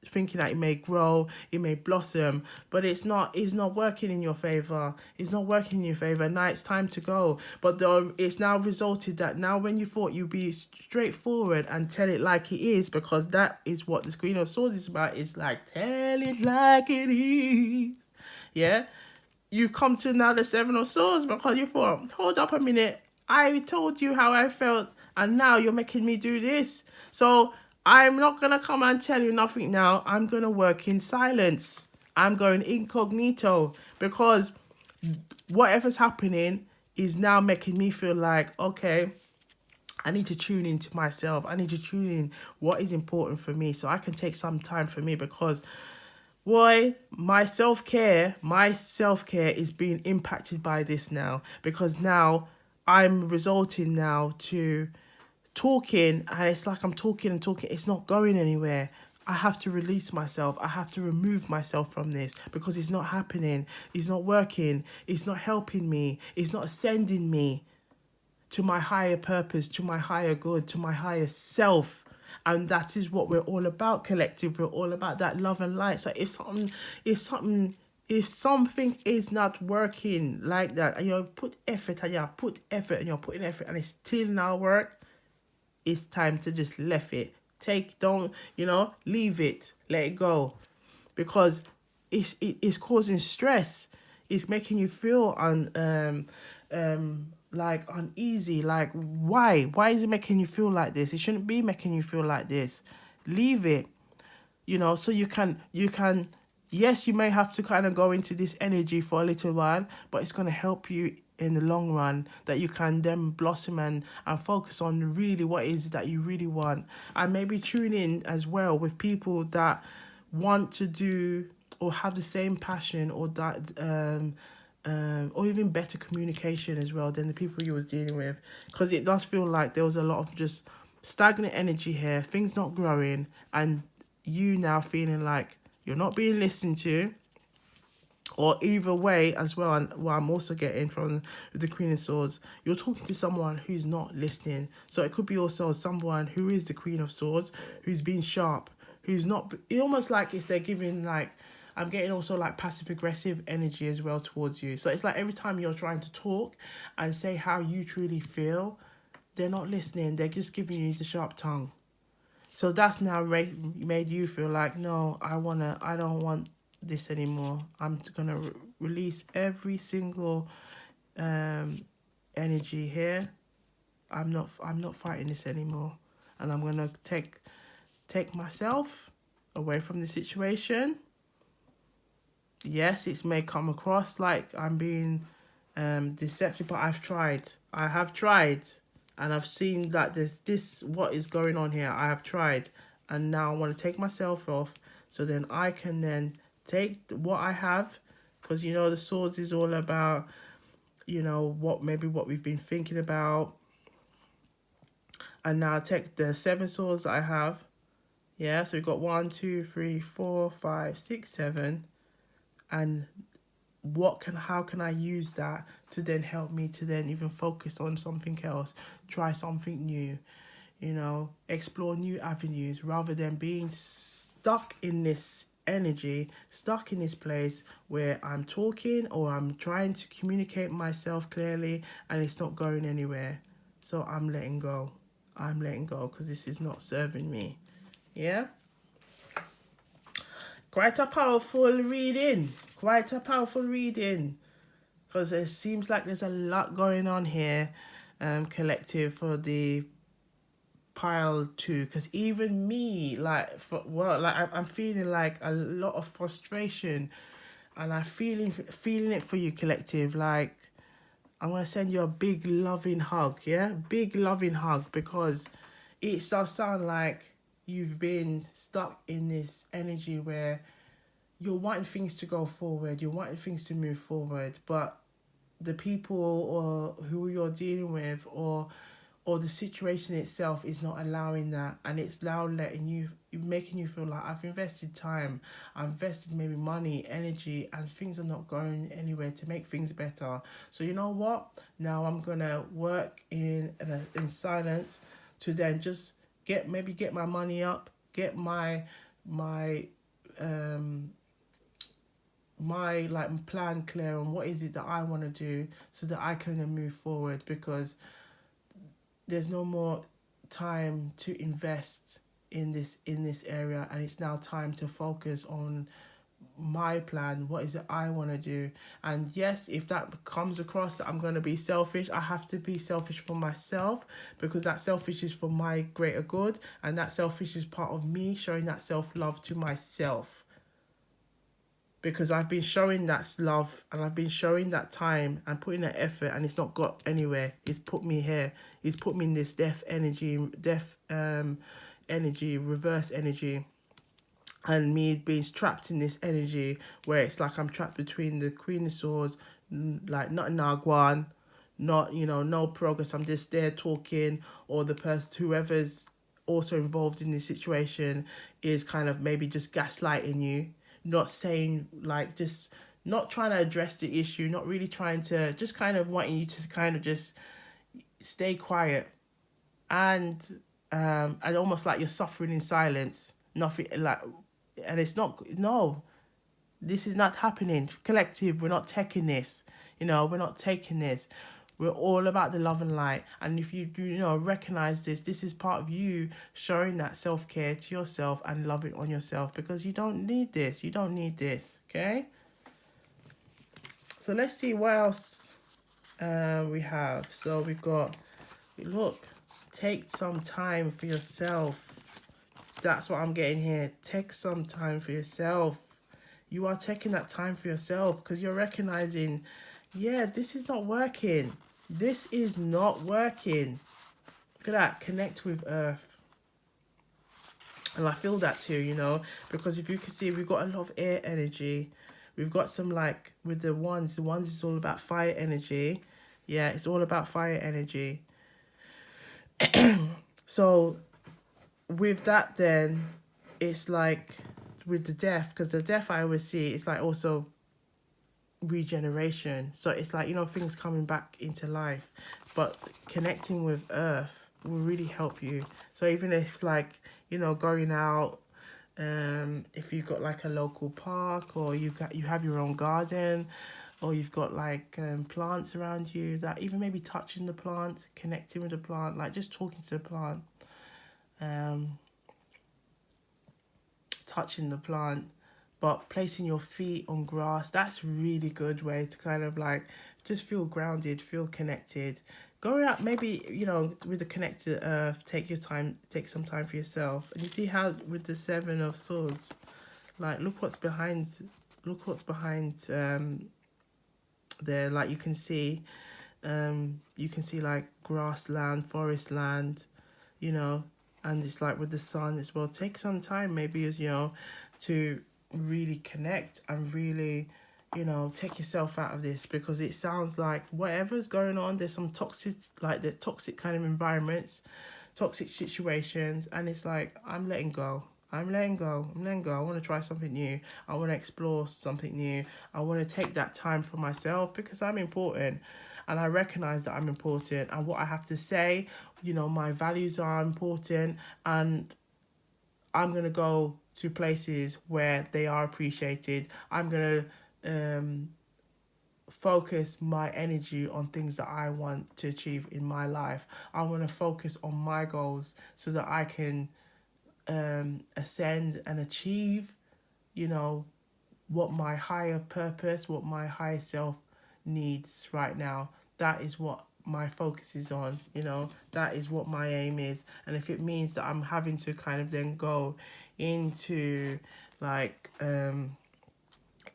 thinking that it may grow, it may blossom, but it's not working in your favor. It's not working in your favor. Now it's time to go. But it's now resulted that now when you thought you'd be straightforward and tell it like it is, because that is what the Queen of Swords is about. It's like, tell it like it is. Yeah? You've come to now the Seven of Swords because you thought, hold up a minute, I told you how I felt, and now you're making me do this. So I'm not going to come and tell you nothing now. I'm going to work in silence. I'm going incognito, because whatever's happening is now making me feel like, okay, I need to tune into myself. I need to tune in what is important for me, so I can take some time for me, because boy, my self-care is being impacted by this now, because now I'm resorting now to talking, and it's like I'm talking and talking. It's not going anywhere. I have to release myself. I have to remove myself from this because it's not happening. It's not working. It's not helping me. It's not sending me to my higher purpose, to my higher good, to my higher self. And that is what we're all about, collective. We're all about that love and light. So if something is not working like that, and you put effort and you're putting effort and it's still not work, it's time to just left it. Leave it, let it go. Because it's causing stress. It's making you feel like uneasy. Like, why is it making you feel like this? It shouldn't be making you feel like this. Leave it, so you can yes, you may have to kind of go into this energy for a little while, but it's going to help you in the long run, that you can then blossom and focus on really what is it that you really want. And maybe tune in as well with people that want to do or have the same passion, or that or even better communication as well than the people you was dealing with, because it does feel like there was a lot of just stagnant energy here, things not growing, and you now feeling like you're not being listened to. Or either way as well, and what I'm also getting from the Queen of Swords, you're talking to someone who's not listening. So it could be also someone who is the Queen of Swords, who's being sharp, who's not, it almost like it's they're giving like, I'm getting also like passive aggressive energy as well towards you. So it's like every time you're trying to talk and say how you truly feel, they're not listening. They're just giving you the sharp tongue. So that's now made you feel like, no, I don't want this anymore. I'm gonna release every single energy here. I'm not fighting this anymore, and I'm gonna take myself away from the situation. Yes, it may come across like I'm being deceptive, but I have tried, and I've seen that there's this, what is going on here. I have tried, and now I want to take myself off, so then I can then take what I have, because the swords is all about what we've been thinking about. And now take the 7 swords that I have. Yeah, so we've got 1, 2, 3, 4, 5, 6, 7. And how can I use that to then help me to then even focus on something else, try something new, explore new avenues, rather than being stuck in this energy, stuck in this place where I'm talking or I'm trying to communicate myself clearly and it's not going anywhere. So I'm letting go because this is not serving me. Yeah, quite a powerful reading, because it seems like there's a lot going on here, collective, for the pile 2, because even me, I'm feeling like a lot of frustration, and I'm feeling it for you, collective. Like, I'm gonna send you a big loving hug, yeah, big loving hug, because it does sound like you've been stuck in this energy where you're wanting things to go forward, you're wanting things to move forward, but the people or who you're dealing with, or the situation itself is not allowing that, and it's now making you feel like I've invested time, I've invested maybe money, energy, and things are not going anywhere to make things better. So you know what? Now I'm gonna work in silence to then just get my money up, get my plan clear on what is it that I want to do, so that I can move forward, because there's no more time to invest in this area, and it's now time to focus on my plan. What is it I want to do? And yes, if that comes across that I'm going to be selfish, I have to be selfish for myself, because that selfish is for my greater good, and that selfish is part of me showing that self-love to myself. Because I've been showing that love, and I've been showing that time and putting that effort, and it's not got anywhere. It's put me here. It's put me in this energy, reverse energy, and me being trapped in this energy where it's like I'm trapped between the Queen of Swords, like not in gwan, not no progress. I'm just there talking, or the person, whoever's also involved in this situation is kind of maybe just gaslighting you, not saying, like, just not trying to address the issue, not really trying to, just kind of wanting you to kind of just stay quiet, and almost like you're suffering in silence, nothing like, and it's not, no, this is not happening. Collective, we're not taking this, we're not taking this. We're all about the love and light. And if you do, recognize this is part of you showing that self-care to yourself and loving on yourself, because you don't need this. You don't need this. Okay? So let's see what else we have. So we've got, look, take some time for yourself. That's what I'm getting here. Take some time for yourself. You are taking that time for yourself because you're recognizing, yeah, this is not working. This is not working. Look at that. Connect with Earth. And I feel that too, because if you can see, we've got a lot of air energy. We've got some, like, with the ones is all about fire energy. Yeah, it's all about fire energy. So with that, then it's like with the death, because the death I always see, it's like also regeneration. So it's like, things coming back into life, but connecting with Earth will really help you. So even if, like, going out, if you've got like a local park, or you have your own garden, or you've got like plants around you, that even maybe touching the plant, connecting with the plant, like just talking to the plant, touching the plant, but placing your feet on grass, that's a really good way to kind of like just feel grounded, feel connected. Go out, maybe, with the connected Earth, take some time for yourself. And you see how with the Seven of Swords, like, look what's behind there. Like, you can see like grassland, forest land, and it's like with the sun as well. Take some time maybe, to really connect and really, take yourself out of this, because it sounds like whatever's going on, there's some toxic kind of environments, toxic situations, and it's like, I'm letting go. I want to try something new. I want to explore something new. I want to take that time for myself, because I'm important. And I recognize that I'm important. And what I have to say, my values are important. And I'm going to go to places where they are appreciated. I'm going to focus my energy on things that I want to achieve in my life. I want to focus on my goals so that I can ascend and achieve, what my higher purpose, what my higher self needs right now. That is what my focus is on, that is what my aim is. And if it means that I'm having to kind of then go into like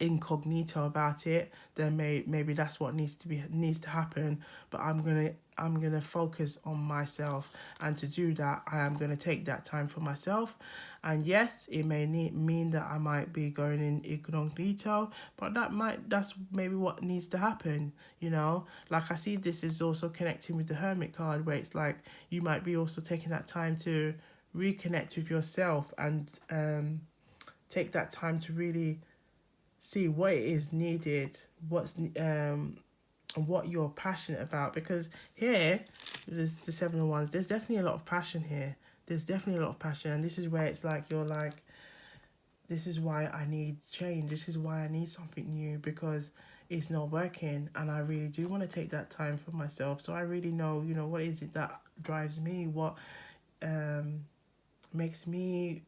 incognito about it, then maybe that's what needs to happen. But I'm gonna focus on myself, and to do that, I am gonna take that time for myself. And yes, it may mean that I might be going in incognito, but that's maybe what needs to happen. Like, I see this is also connecting with the Hermit card, where it's like you might be also taking that time to reconnect with yourself, and take that time to really see what it is needed, what you're passionate about. Because here, there's the Seven of Wands, there's definitely a lot of passion here. There's definitely a lot of passion, and this is where it's like, you're like, this is why I need change. This is why I need something new, because it's not working, and I really do want to take that time for myself. So I really know, what is it that drives me, what makes me,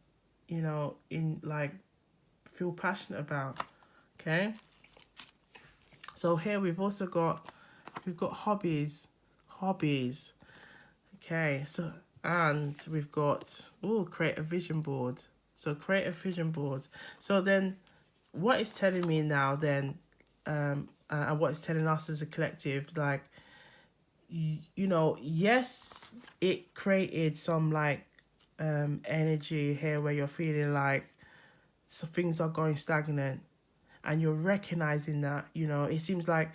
in like feel passionate about. Okay. So here we've got hobbies. Okay, so, and we've got, create a vision board. So create a vision board. So then what it's telling me now then, and what it's telling us as a collective, like, yes, it created some like energy here where you're feeling like so things are going stagnant, and you're recognizing that, it seems like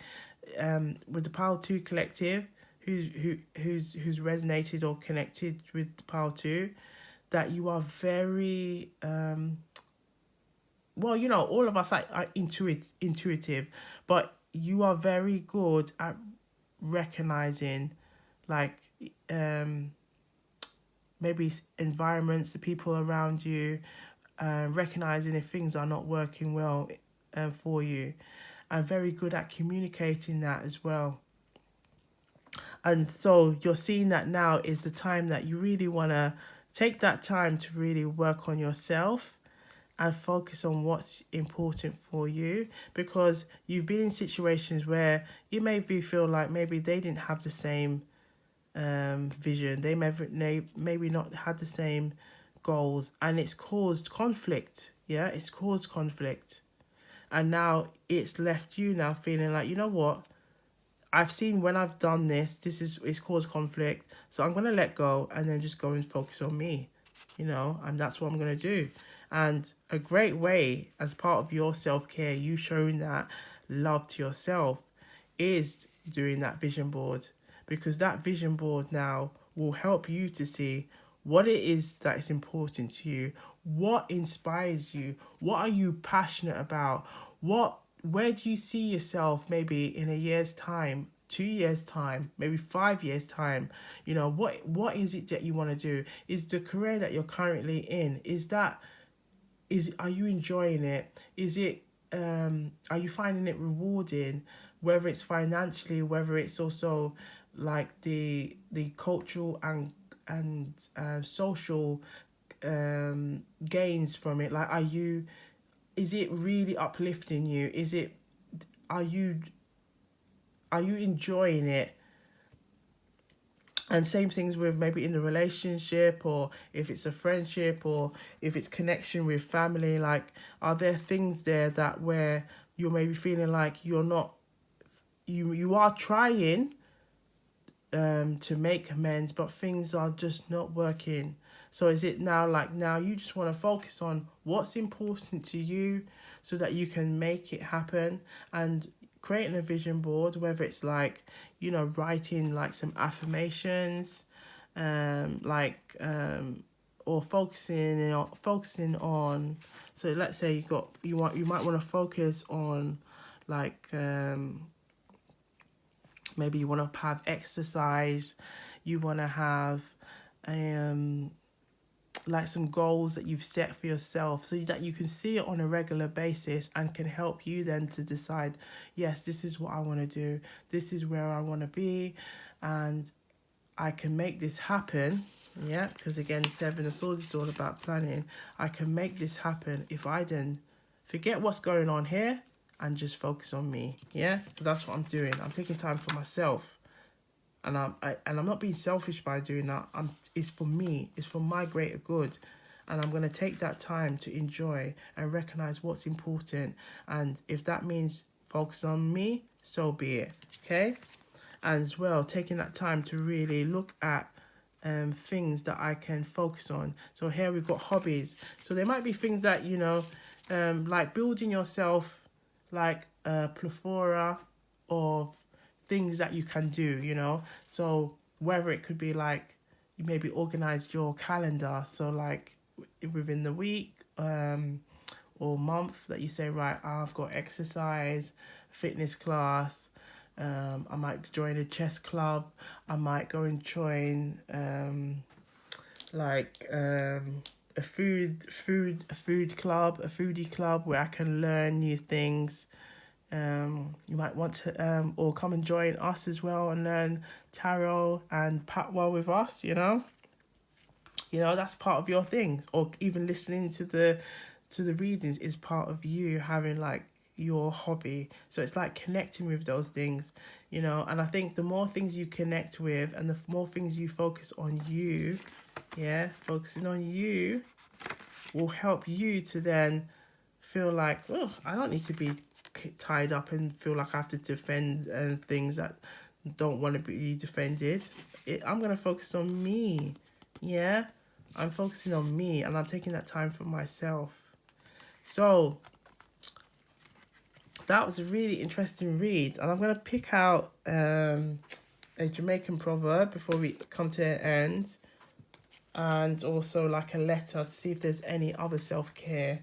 with the Power 2 collective, who's resonated or connected with the Power 2, that you are very well, you know, all of us are intuitive, but you are very good at recognizing, like, um maybe environments, the people around you, recognizing if things are not working well for you, and very good at communicating that as well. And so you're seeing that now is the time that you really want to take that time to really work on yourself and focus on what's important for you, because you've been in situations where you maybe feel like maybe they didn't have the same vision. They maybe not had the same goals, and it's caused conflict. Yeah, it's caused conflict. And now it's left you now feeling like, you know what? I've seen when I've done this, it's caused conflict. So I'm gonna let go and then just go and focus on me, you know, and that's what I'm gonna do. And a great way, as part of your self-care, you showing that love to yourself, is doing that vision board, because that vision board now will help you to see what it is that is important to you, what inspires you, what are you passionate about, where do you see yourself maybe in a year's time, 2 years time, maybe 5 years time. You know, what is it that you want to do? Is the career that you're currently in, are you enjoying it? Is it are you finding it rewarding, whether it's financially, whether it's also like the cultural and social gains from it? Like, is it really uplifting you? Are you are you enjoying it? And same things with maybe in the relationship, or if it's a friendship, or if it's connection with family. Like, are there things there that where you're maybe feeling like you're not, you are trying to make amends, but things are just not working? So is it now like, now you just want to focus on what's important to you so that you can make it happen, and creating a vision board, whether it's like, you know, writing like some affirmations, or focusing on, so let's say you might want to focus on like maybe you want to have exercise, you want to have like some goals that you've set for yourself, so that you can see it on a regular basis and can help you then to decide, yes, this is what I want to do, this is where I want to be, and I can make this happen. Yeah, because again, Seven of Swords is all about planning. I can make this happen if I then forget what's going on here and just focus on me. Yeah, so that's what I'm doing. I'm taking time for myself. And I'm not being selfish by doing that. It's for me. It's for my greater good, and I'm gonna take that time to enjoy and recognize what's important. And if that means focus on me, so be it. Okay, and as well taking that time to really look at things that I can focus on. So here we've got hobbies. So there might be things that, you know, like building yourself like a plethora of things that you can do, you know. So whether it could be like you maybe organize your calendar, so like within the week or month, that you say, right, I've got exercise, fitness class, I might join a chess club, I might go and join a food club, a foodie club, where I can learn new things. You might want to or come and join us as well and learn tarot and patois with us, you know. That's part of your things. Or even listening to the readings is part of you having like your hobby. So it's like connecting with those things, you know. And I think the more things you connect with and the more things you focus on you, focusing on you will help you to then feel like, oh, I don't need to be tied up and feel like I have to defend things that don't want to be defended. I'm going to focus on me. Yeah, I'm focusing on me, and I'm taking that time for myself. So that was a really interesting read, and I'm going to pick out a Jamaican proverb before we come to an end. and also like a letter to see if there's any other self-care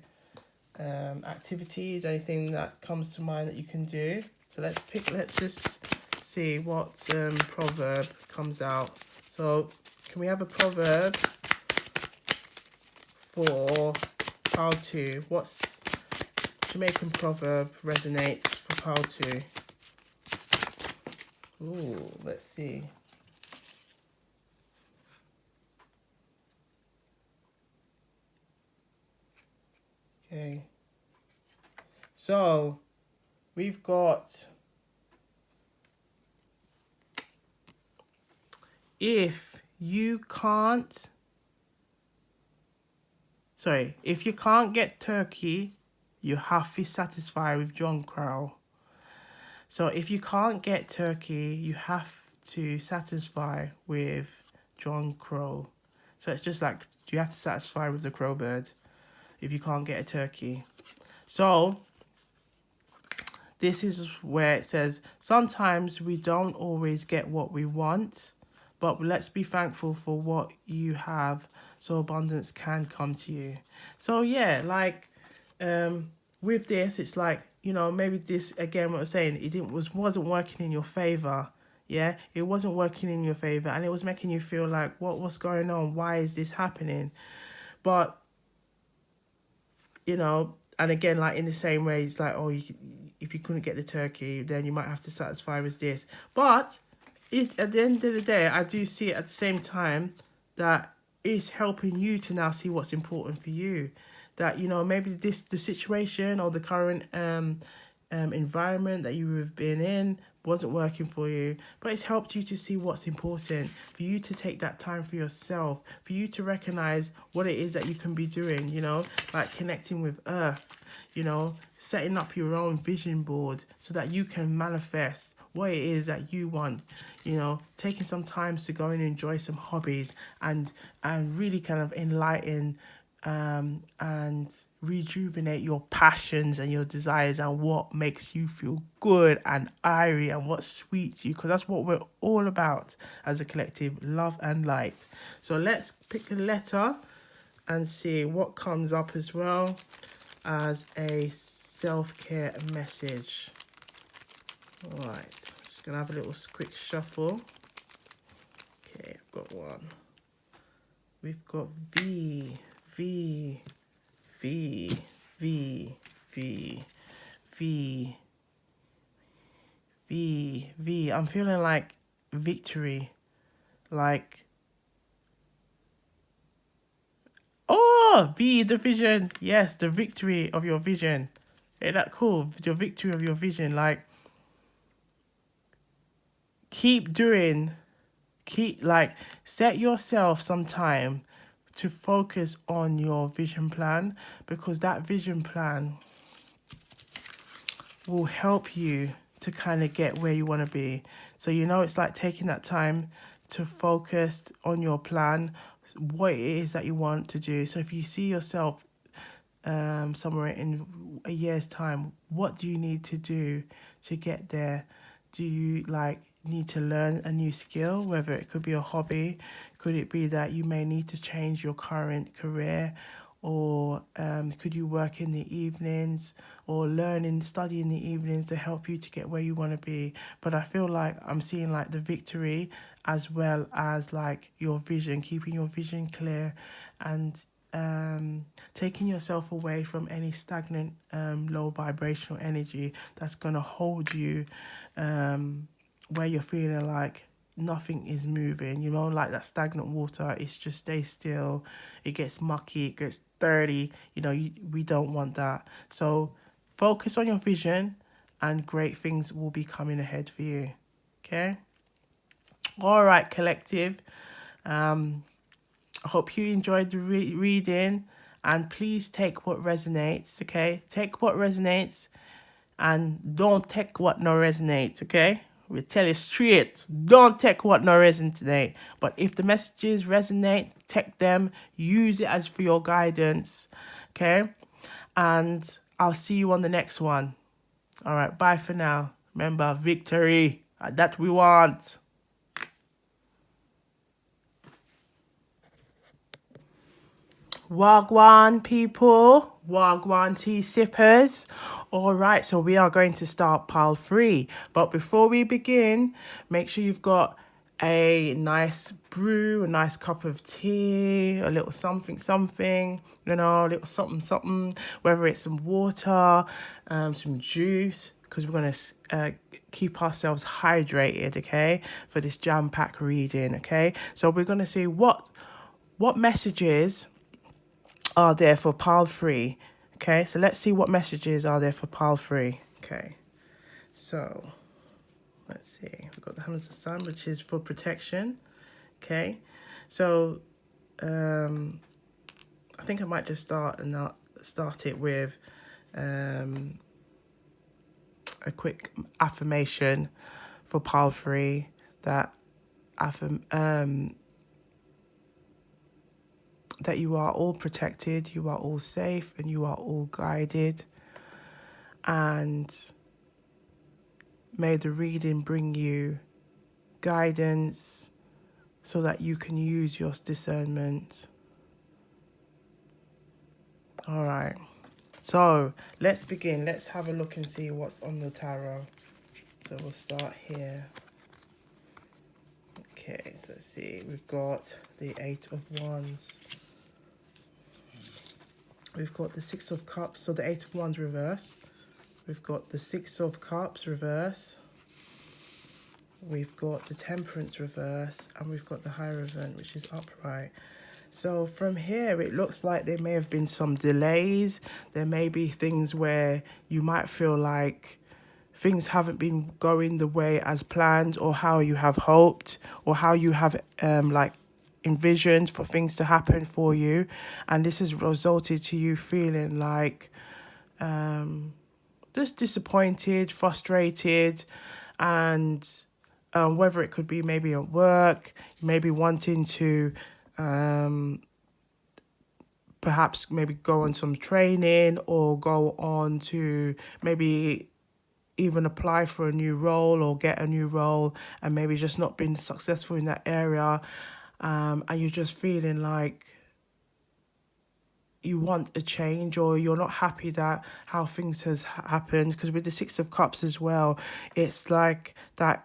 activities, anything that comes to mind that you can do. So let's just see what proverb comes out. So can we have a proverb for pile 2? What's Jamaican proverb resonates for pile 2? Ooh, let's see. Okay. So we've got, if you can't get turkey, you have to satisfy with John Crow. So if you can't get turkey, you have to satisfy with John Crow. So it's just like, you have to satisfy with the crow bird if you can't get a turkey. So this is where it says, sometimes we don't always get what we want, but let's be thankful for what you have so abundance can come to you. So yeah, like with this, it's like, you know, maybe this, again, what I was saying, wasn't working in your favor. Yeah, it wasn't working in your favor, and it was making you feel like, what's going on? Why is this happening? But, you know, and again, like in the same way, it's like, oh, if you couldn't get the turkey, then you might have to satisfy with this. But at the end of the day, I do see it at the same time that it's helping you to now see what's important for you. That, you know, maybe the situation or the current environment that you have been in wasn't working for you, but it's helped you to see what's important, for you to take that time for yourself, for you to recognize what it is that you can be doing, you know, like connecting with earth, you know, setting up your own vision board so that you can manifest what it is that you want, you know, taking some time to go and enjoy some hobbies and really kind of enlighten and rejuvenate your passions and your desires and what makes you feel good and airy and what sweets you, because that's what we're all about as a collective, love and light. So let's pick a letter and see what comes up as well as a self-care message. All right, just gonna have a little quick shuffle. Okay, I've got one. We've got V, V, V, V, V, V, V, V. I'm feeling like victory. Like, oh, V, the vision. Yes, the victory of your vision. Ain't that cool? Your victory of your vision. Like, set yourself some time to focus on your vision plan, because that vision plan will help you to kind of get where you want to be. So, you know, it's like taking that time to focus on your plan, what it is that you want to do. So if you see yourself somewhere in a year's time, what do you need to do to get there? Do you need to learn a new skill, whether it could be a hobby? Could it be that you may need to change your current career? Or could you work in the evenings or study in the evenings to help you to get where you want to be? But I feel like I'm seeing like the victory as well as like your vision, keeping your vision clear and taking yourself away from any stagnant low vibrational energy that's going to hold you where you're feeling like nothing is moving, you know, like that stagnant water. It's just stays still, it gets mucky, it gets dirty, you know. We don't want that. So focus on your vision and great things will be coming ahead for you. Okay, all right, collective. I hope you enjoyed the reading, and please take what resonates. Okay, take what resonates and don't take what no resonates. Okay, we tell you straight, don't take what no resonate. But if the messages resonate, take them, use it as for your guidance. Okay, and I'll see you on the next one. All right, bye for now. Remember, victory, that we want. Wagwan people, Wagwan tea sippers. All right, so we are going to start pile 3. But before we begin, make sure you've got a nice brew, a nice cup of tea, a little something, something, a little something, something, whether it's some water, some juice, because we're going to keep ourselves hydrated, okay, for this jam-packed reading, okay? So we're going to see what messages are there for pile 3. Okay, so let's see what messages are there for pile 3. Okay, so let's see. We've got the Hammers of Sun, which is for protection. Okay, so I think I might just start it with a quick affirmation for pile 3 that that you are all protected, you are all safe, and you are all guided. And may the reading bring you guidance so that you can use your discernment. All right. So let's begin. Let's have a look and see what's on the tarot. So we'll start here. Okay, so let's see. We've got the 8 of Wands. We've got the 6 of Cups. So the 8 of Wands reverse. We've got the 6 of Cups reverse. We've got the Temperance reverse. And we've got the Hierophant, which is upright. So from here, it looks like there may have been some delays. There may be things where you might feel like things haven't been going the way as planned, or how you have hoped, or how you have envisioned for things to happen for you. And this has resulted to you feeling like just disappointed, frustrated, and whether it could be maybe at work, maybe wanting to perhaps maybe go on some training, or go on to maybe even apply for a new role or get a new role, and maybe just not been successful in that area, and you're just feeling like you want a change, or you're not happy that how things has happened. Because with the 6 of Cups as well, it's like that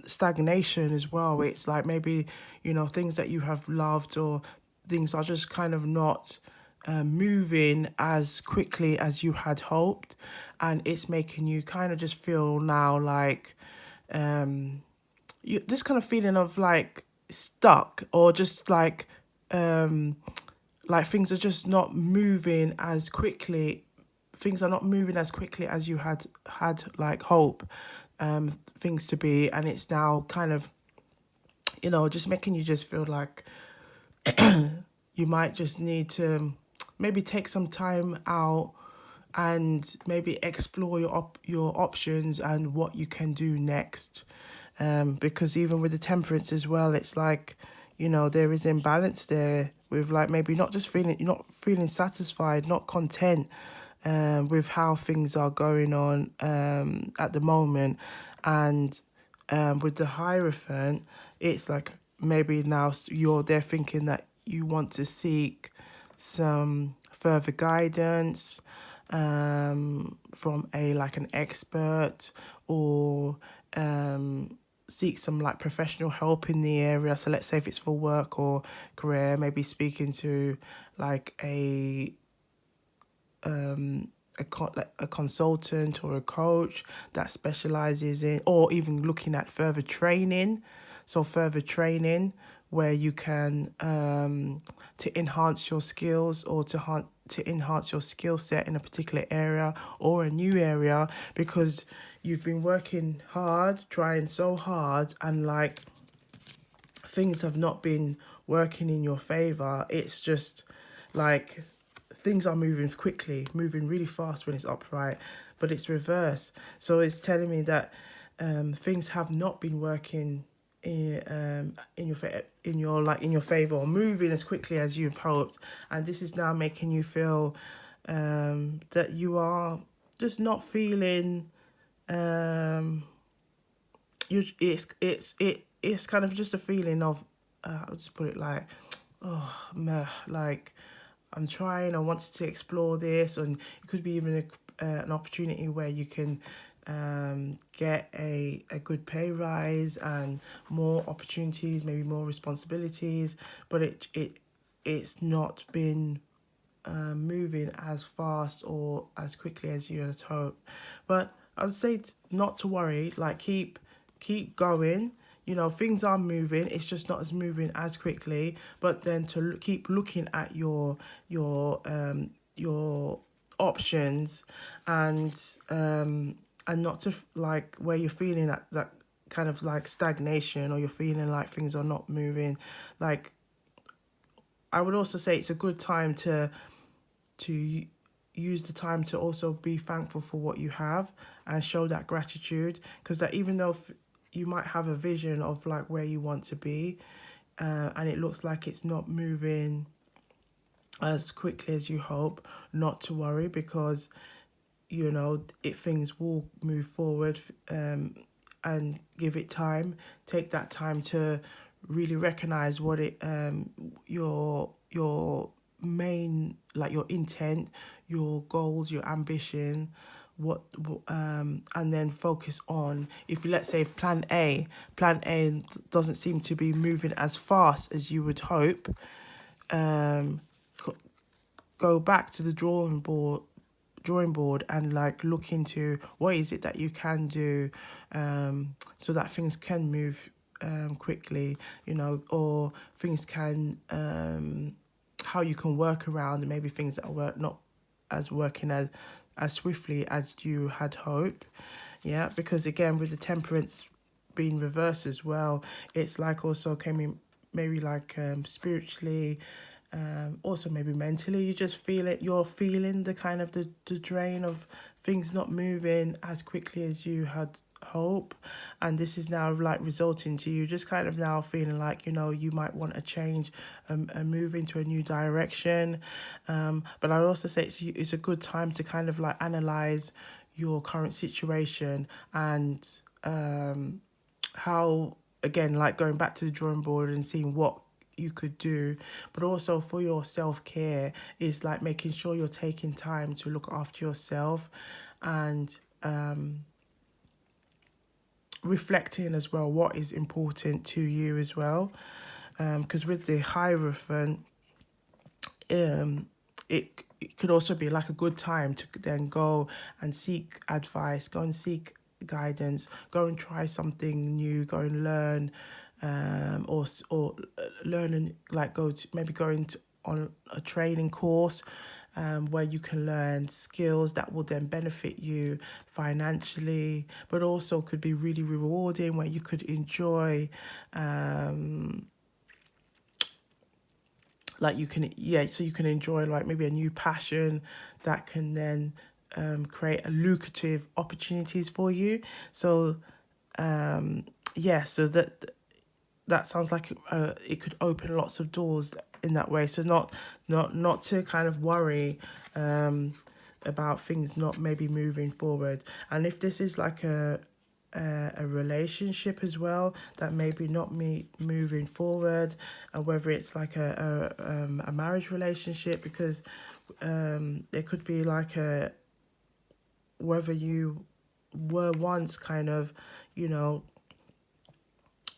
stagnation as well. It's like maybe things that you have loved, or things are just kind of not moving as quickly as you had hoped, and it's making you kind of just feel now like this kind of feeling of like stuck, or just like things are just not moving as quickly. Things are not moving as quickly as you had like hope things to be, and it's now kind of just making you just feel like you might just need to maybe take some time out and maybe explore your options and what you can do next. Because even with the Temperance as well, it's like, there is imbalance there with like maybe you're not feeling satisfied, not content with how things are going on at the moment. And with the Hierophant, it's like maybe now you're there thinking that you want to seek some further guidance from an expert, or seek some like professional help in the area. So let's say if it's for work or career, maybe speaking to like a consultant or a coach that specializes in, or even looking at further training. So further training where you can to enhance your skills, or to enhance your skill set in a particular area or a new area, because you've been working hard, trying so hard, and like things have not been working in your favor. It's just like things are moving quickly, moving really fast when it's upright, but it's reverse. So it's telling me that things have not been working in your favor, or moving as quickly as you've hoped, and this is now making you feel that you are just not feeling it's kind of just a feeling of I'll just put it like, oh meh, like I'm trying, I wanted to explore this, and it could be even an opportunity where you can get a good pay rise and more opportunities, maybe more responsibilities, but it's not been moving as fast or as quickly as you had hoped. But I would say not to worry, like keep going. Things are moving. It's just not as moving as quickly. But then to keep looking at your options, and not to like where you're feeling at that kind of like stagnation, or you're feeling like things are not moving. Like, I would also say it's a good time to use the time to also be thankful for what you have and show that gratitude, because that even though you might have a vision of like where you want to be, and it looks like it's not moving as quickly as you hope, not to worry, because things will move forward, and give it time. Take that time to really recognize what your main, like your intent, your goals, your ambition, and then focus on, if let's say if plan A doesn't seem to be moving as fast as you would hope, um go back to the drawing board and like look into what is it that you can do, so that things can move quickly, or things can, how you can work around maybe things that are not as working as swiftly as you had hoped. Yeah, because again, with the temperance being reversed as well, it's like also coming maybe like spiritually, also maybe mentally, you're feeling the kind of the drain of things not moving as quickly as you had hope, and this is now like resulting to you just kind of now feeling like you might want to change, and move into a new direction. But I also say it's a good time to kind of like analyze your current situation, and how, again, like going back to the drawing board and seeing what you could do. But also for your self-care is like making sure you're taking time to look after yourself, and reflecting as well what is important to you as well, because with the Hierophant, it could also be like a good time to then go and seek advice, go and seek guidance, go and try something new, go and learn, or learn, and like going to on a training course, where you can learn skills that will then benefit you financially, but also could be really rewarding, where you could enjoy, like you can enjoy like maybe a new passion that can then create a lucrative opportunities for you. So so that sounds like it could open lots of doors in that way. So not to kind of worry about things not maybe moving forward. And if this is like a relationship as well that maybe not me moving forward, and whether it's like a marriage relationship, because there could be like whether you were once kind of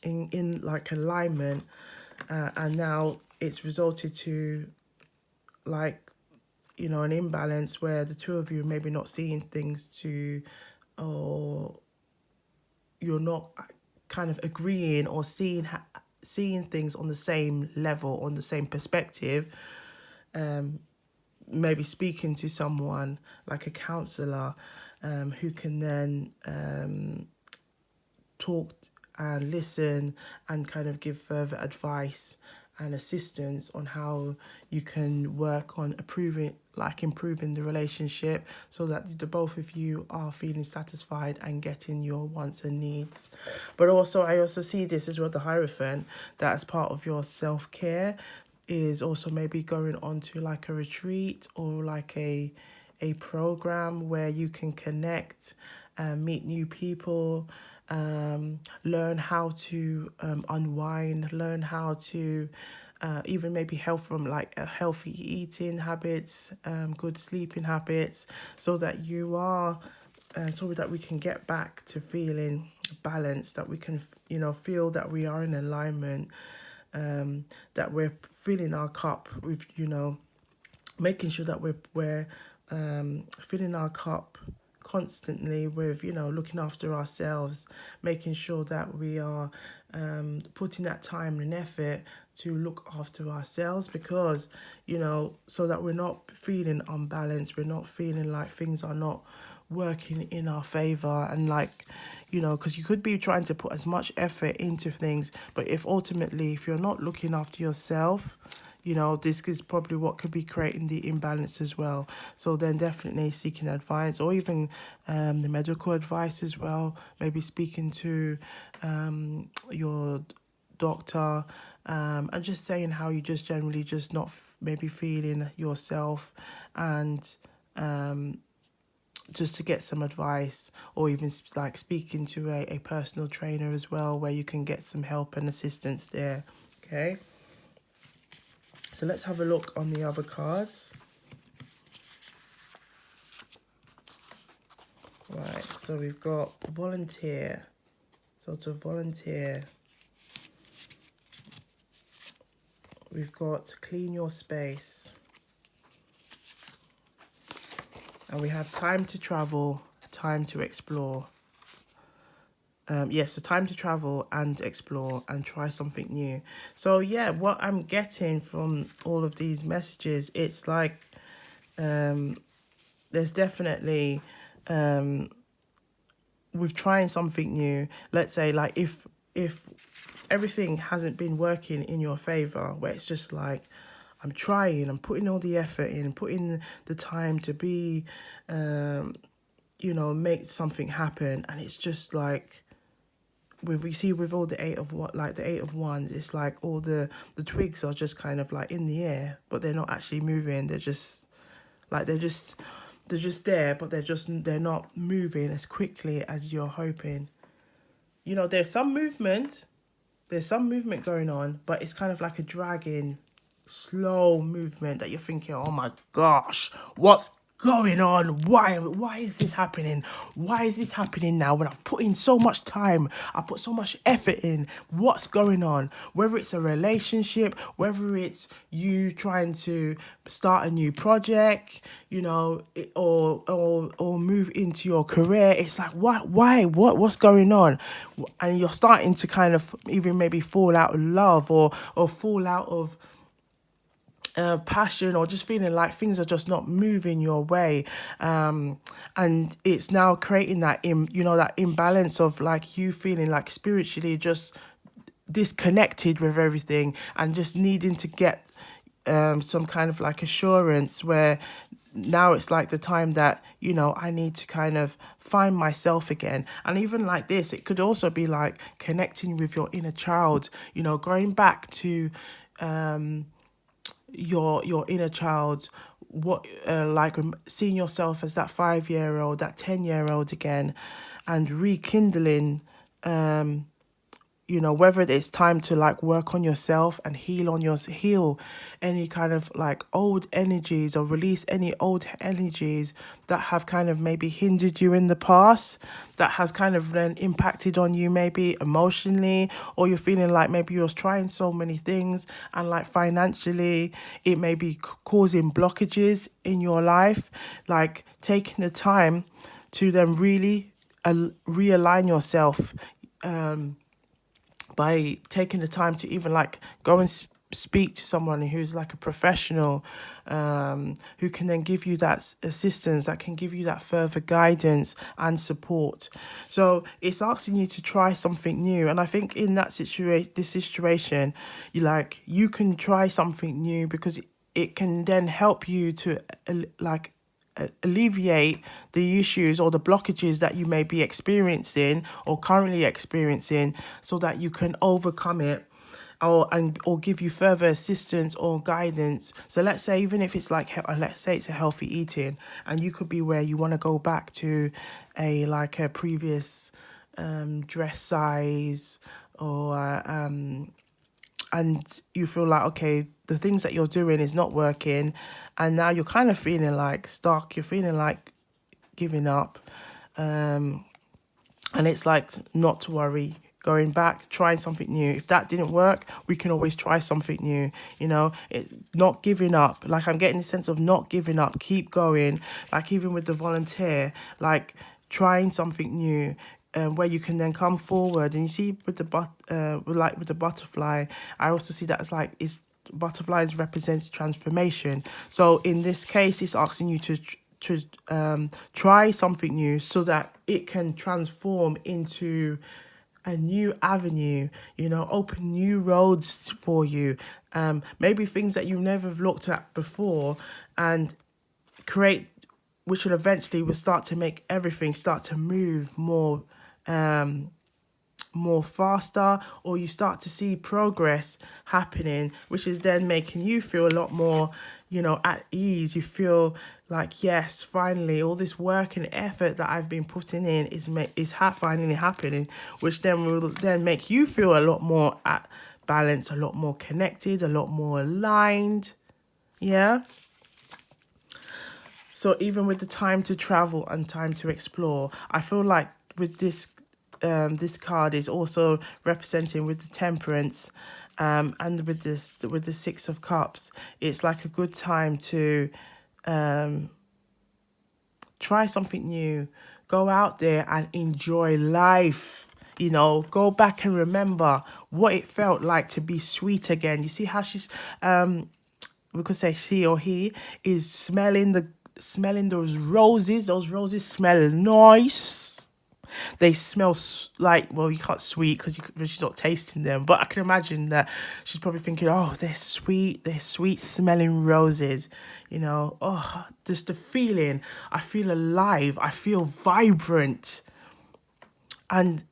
in like alignment, and now it's resulted to like an imbalance where the two of you maybe not seeing things to, or you're not kind of agreeing or seeing things on the same level, on the same perspective. Maybe speaking to someone like a counselor, who can then talk and listen and kind of give further advice and assistance on how you can work on improving the relationship, so that the both of you are feeling satisfied and getting your wants and needs. But also, I also see this as well, the Hierophant, that as part of your self-care is also maybe going on to like a retreat, or like a program where you can connect and meet new people, learn how to unwind, learn how to even maybe help from like healthy eating habits, good sleeping habits, so that you are, so that we can get back to feeling balanced, that we can, feel that we are in alignment, that we're filling our cup with, making sure that we're filling our cup constantly with, looking after ourselves, making sure that we are putting that time and effort to look after ourselves, because, so that we're not feeling unbalanced, we're not feeling like things are not working in our favor. And like, because you could be trying to put as much effort into things, but if you're not looking after yourself, this is probably what could be creating the imbalance as well. So then definitely seeking advice, or even the medical advice as well, maybe speaking to your doctor, and just saying how you just generally just not maybe feeling yourself, and just to get some advice, or even like speaking to a personal trainer as well, where you can get some help and assistance there. Okay, so let's have a look on the other cards. Right, so we've got volunteer. So to volunteer, we've got clean your space. And we have time to travel, time to explore. So time to travel and explore and try something new. So yeah, what I'm getting from all of these messages, it's like there's definitely with trying something new. Let's say like if everything hasn't been working in your favor, where it's just like, I'm trying, I'm putting all the effort in, putting the time to be, make something happen, and it's just like, with all the eight of wands, it's like all the twigs are just kind of like in the air, but they're not actually moving. They're just like they're just there, but they're not moving as quickly as you're hoping. There's some movement, going on, but it's kind of like a dragging, slow movement that you're thinking, oh my gosh, what's going on? Why is this happening? Why is this happening now when I've put in so much time? I put so much effort in. What's going on? Whether it's a relationship, whether it's you trying to start a new project, or move into your career, it's like, what's going on? And you're starting to kind of even maybe fall out of love, or fall out of passion, or just feeling like things are just not moving your way, and it's now creating that that imbalance of like you feeling like spiritually just disconnected with everything, and just needing to get some kind of like assurance, where now it's like the time that I need to kind of find myself again. And even like this, it could also be like connecting with your inner child, going back to your inner child, what like seeing yourself as that 5-year-old, that 10-year-old again, and rekindling whether it's time to like work on yourself and heal any kind of like old energies, or release any old energies that have kind of maybe hindered you in the past, that has kind of then impacted on you maybe emotionally, or you're feeling like maybe you're trying so many things, and like financially it may be causing blockages in your life. Like taking the time to then really realign yourself, by taking the time to even like go and speak to someone who's like a professional, who can then give you that assistance, that can give you that further guidance and support. So it's asking you to try something new. And I think in that situation, you can try something new, because it can then help you to alleviate the issues or the blockages that you may be experiencing or currently experiencing, so that you can overcome it, or give you further assistance or guidance. So let's say even if it's like, let's say it's a healthy eating, and you could be where you want to go back to a previous dress size, or and you feel like, okay, the things that you're doing is not working, and now you're kind of feeling like stuck, you're feeling like giving up, and it's like, not to worry, going back, trying something new. If that didn't work, we can always try something new. Not giving up. Like, I'm getting the sense of not giving up, keep going. Like, even with the volunteer, like trying something new, where you can then come forward. And you see with the with the butterfly, I also see that as like, it's butterflies represents transformation. So in this case, it's asking you to try something new so that it can transform into a new avenue, open new roads for you, maybe things that you never have looked at before, and create, which will eventually will start to make everything start to move more faster, or you start to see progress happening, which is then making you feel a lot more, at ease. You feel like, yes, finally, all this work and effort that I've been putting in is finally happening, which then will then make you feel a lot more at balance, a lot more connected, a lot more aligned. Yeah. So even with the time to travel and time to explore, I feel like with this card is also representing with the temperance, and with the Six of Cups. It's like a good time to try something new, go out there and enjoy life. Go back and remember what it felt like to be sweet again. You see how she's we could say she or he is smelling those roses. Those roses smell nice. They smell like, well, you can't sweet because she's not tasting them, but I can imagine that she's probably thinking, oh, they're sweet smelling roses. Oh, just the feeling. I feel alive. I feel vibrant. And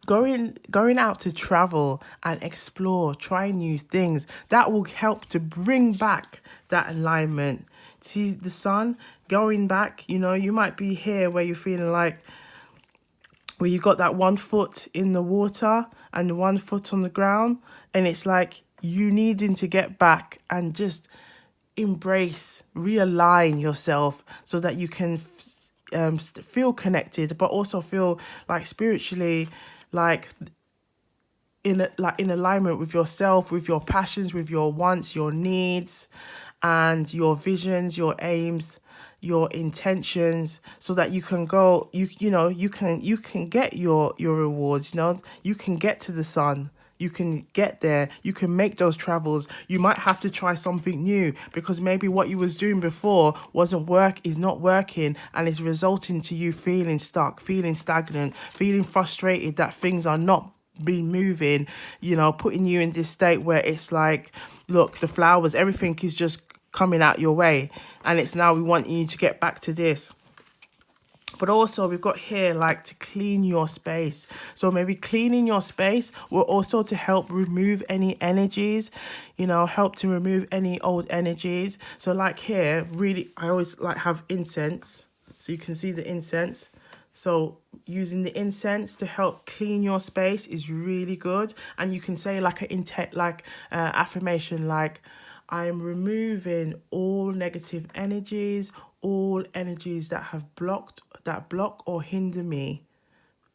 going out to travel and explore, try new things, that will help to bring back that alignment. See the sun going back, you might be here where you're feeling like, where you got that 1 foot in the water and 1 foot on the ground, and it's like you needing to get back and just embrace, realign yourself so that you can feel connected, but also feel like spiritually, like in alignment with yourself, with your passions, with your wants, your needs, and your visions, your aims, your intentions, so that you can go, you can get your rewards. You can get to the sun, you can get there, you can make those travels. You might have to try something new because maybe what you was doing before is not working, and it's resulting to you feeling stuck, feeling stagnant, feeling frustrated that things are not been moving, putting you in this state where it's like, look, the flowers, everything is just coming out your way, and it's now we want you to get back to this. But also we've got here like to clean your space. So maybe cleaning your space will also to help remove any energies, help to remove any old energies. So like here, really, I always like have incense. So you can see the incense. So using the incense to help clean your space is really good. And you can say like an intent, like affirmation, like, I am removing all negative energies, all energies that block or hinder me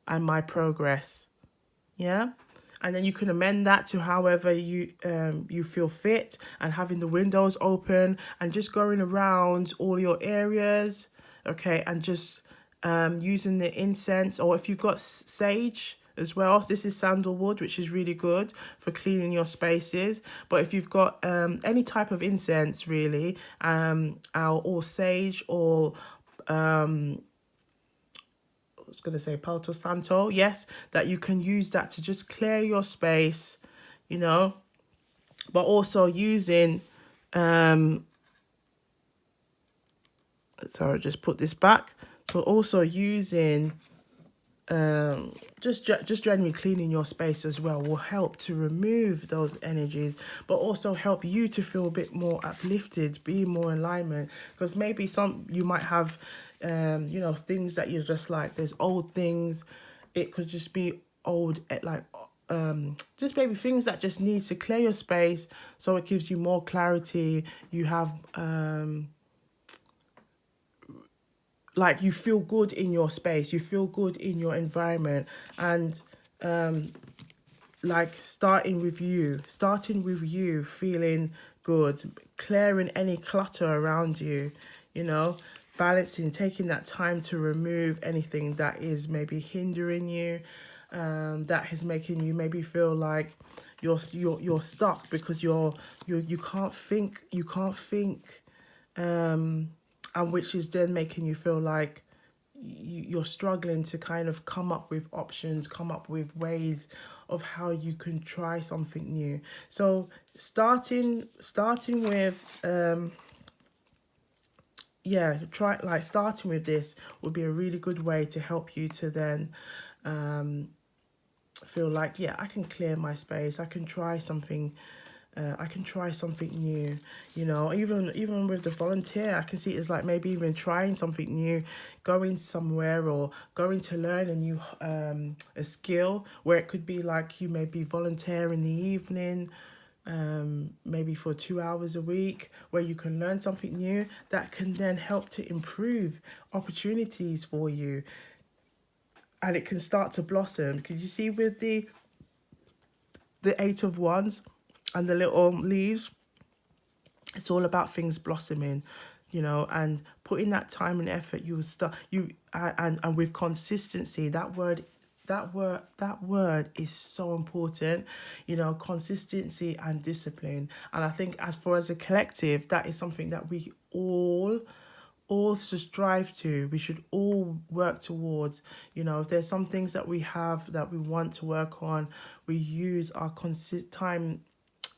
and my progress. Yeah. And then you can amend that to however you feel fit, and having the windows open and just going around all your areas. Okay. And just using the incense, or if you've got sage as well. This is sandalwood, which is really good for cleaning your spaces. But if you've got any type of incense, really, or sage, or I was going to say Palo Santo, yes, that you can use that to just clear your space, but also using, sorry, just put this back. So also using, just generally cleaning your space as well will help to remove those energies, but also help you to feel a bit more uplifted, be more in alignment. Because maybe you might have things that you're just like, there's old things. It could just be old, like just maybe things that just needs to clear your space, so it gives you more clarity. You have like you feel good in your space, you feel good in your environment, and like starting with you feeling good, clearing any clutter around you, you know, balancing, taking that time to remove anything that is maybe hindering you, that is making you maybe feel like you're stuck because you can't think, and which is then making you feel like you're struggling to kind of come up with options, come up with ways of how you can try something new. So starting with starting with this would be a really good way to help you to then feel like, yeah, I can clear my space, I can try something new, you know. Even with the volunteer, I can see it's like maybe even trying something new, going somewhere or going to learn a new a skill, where it could be like you maybe volunteer in the evening, maybe for 2 hours a week, where you can learn something new that can then help to improve opportunities for you, and it can start to blossom. Because you see with the Eight of Wands and the little leaves, it's all about things blossoming, you know, and putting that time and effort. You will start and with consistency. That word is so important, you know, consistency and discipline. And I think as a collective, that is something that we all to strive to, we should all work towards. You know, if there's some things that we have that we want to work on, we use our time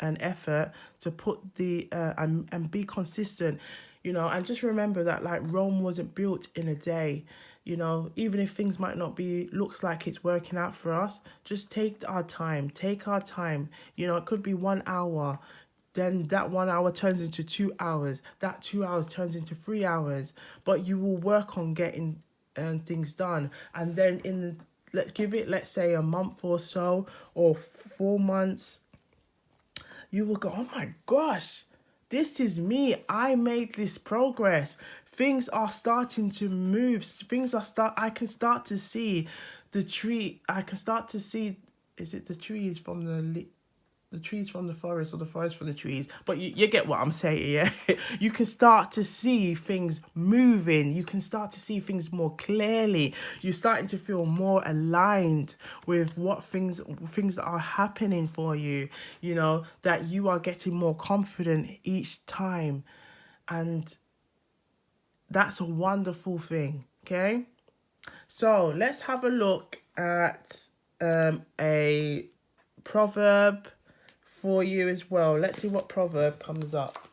and effort to put and be consistent, you know. And just remember that, like, Rome wasn't built in a day, you know. Even if things might not be looks like it's working out for us, just take our time, you know. It could be 1 hour, then that 1 hour turns into 2 hours, that 2 hours turns into 3 hours, but you will work on getting things done. And then let's say a month or so, or 4 months, you will go, oh my gosh, this is me. I made this progress. Things are starting to move. I can start to see the tree. I can start to see, is it the trees from the trees from the forest, or the forest from the trees? But you get what I'm saying, yeah? You can start to see things moving. You can start to see things more clearly. You're starting to feel more aligned with what things that are happening for you, you know, that you are getting more confident each time. And that's a wonderful thing, okay? So let's have a look at a proverb for you as well. Let's see what proverb comes up.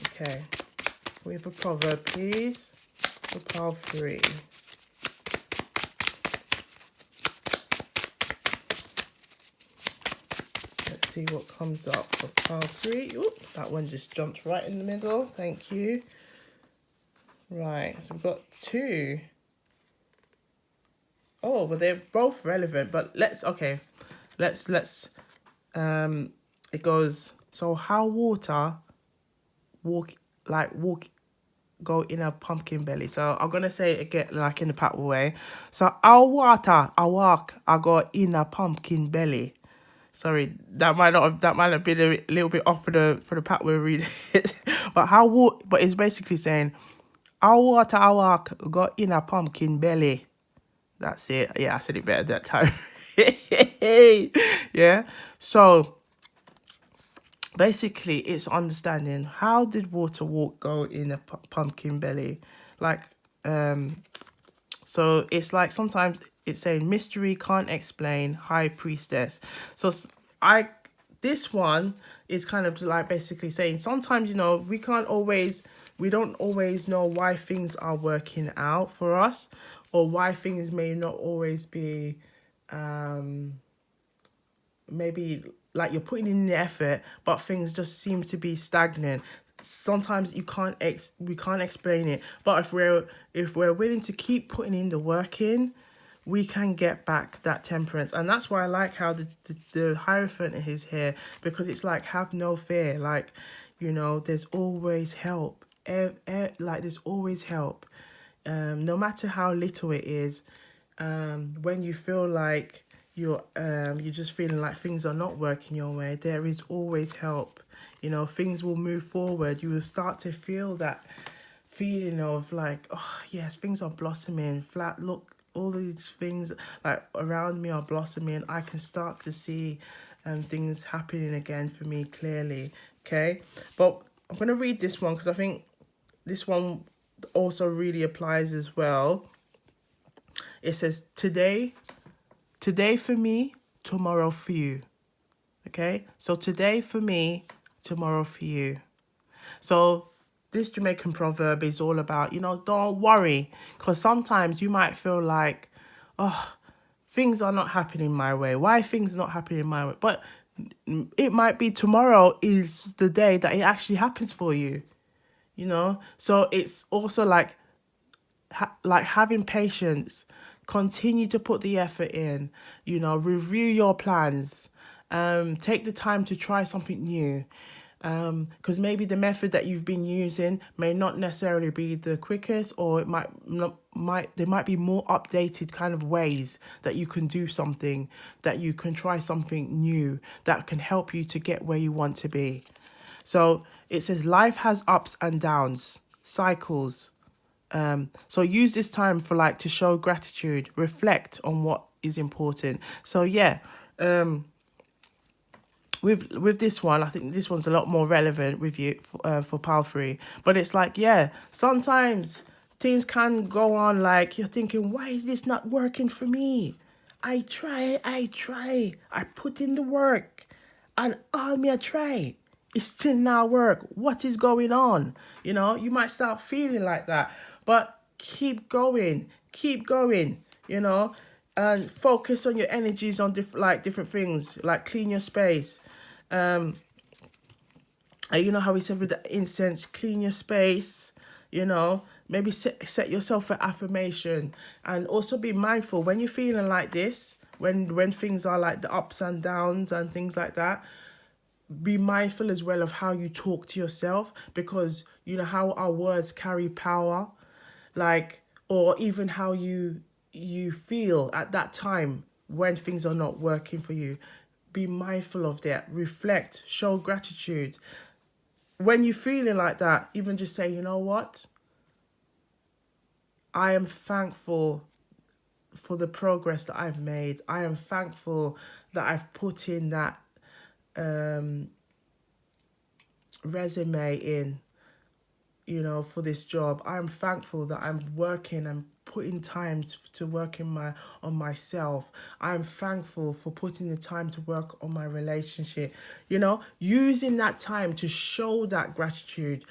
Okay, we have a proverb, please, for pile 3. Let's see what comes up for pile 3. Oop, that one just jumped right in the middle. Thank you. Right, so we've got 2. Oh, well, they're both relevant, but let's it goes, so how water walk go in a pumpkin belly. So I'm gonna say it again, like in a Patois way. So how water I go in a pumpkin belly. Sorry, that might have been a little bit off for the Patois read. But it's basically saying, how water I go in a pumpkin belly. That's it. Yeah, I said it better that time. Yeah. So basically, it's understanding, how did water walk go in a pumpkin belly? Like, so it's like sometimes it's saying mystery can't explain, high priestess. So this one is kind of like basically saying sometimes, you know, we don't always know why things are working out for us, or why things may not always be maybe like you're putting in the effort, but things just seem to be stagnant. Sometimes we can't explain it, but if we're willing to keep putting in the work in, we can get back that temperance. And that's why I like how the Hierophant is here, because it's like, have no fear. Like, you know, there's always help. Like, there's always help. No matter how little it is, when you feel like you're just feeling like things are not working your way, there is always help. You know, things will move forward. You will start to feel that feeling of like, oh yes, things are blossoming. Flat, look, all these things like around me are blossoming. I can start to see things happening again for me clearly. Okay, but I'm gonna read this one because I think this one also really applies as well. It says, today for me, tomorrow for you. Okay, so today for me, tomorrow for you. So this Jamaican proverb is all about, you know, don't worry, because sometimes you might feel like, oh, things are not happening my way. Why things not happening my way? But it might be tomorrow is the day that it actually happens for you, you know? So it's also like, like having patience, continue to put the effort in, you know, review your plans, take the time to try something new, because maybe the method that you've been using may not necessarily be the quickest, or it there might be more updated kind of ways that you can do something, that you can try something new that can help you to get where you want to be. So it says life has ups and downs, cycles. So use this time for like to show gratitude, reflect on what is important. So yeah, with this one, I think this one's a lot more relevant with you for Pal 3. But it's like, yeah, sometimes things can go on like you're thinking, why is this not working for me? I try, I put in the work, and all me I try, it still not work. What is going on? You know, you might start feeling like that, but keep going, you know, and focus on your energies on different things, like clean your space. And you know how we said with the incense, clean your space, you know, maybe set yourself an affirmation, and also be mindful when you're feeling like this, when things are like the ups and downs and things like that. Be mindful as well of how you talk to yourself, because you know how our words carry power, like, or even how you feel at that time when things are not working for you. Be mindful of that, reflect, show gratitude. When you're feeling like that, even just say, you know what, I am thankful for the progress that I've made. I am thankful that I've put in that resume in, you know, for this job. I'm thankful that I'm working and putting time to work on myself. I'm thankful for putting the time to work on my relationship. You know, using that time to show that gratitude,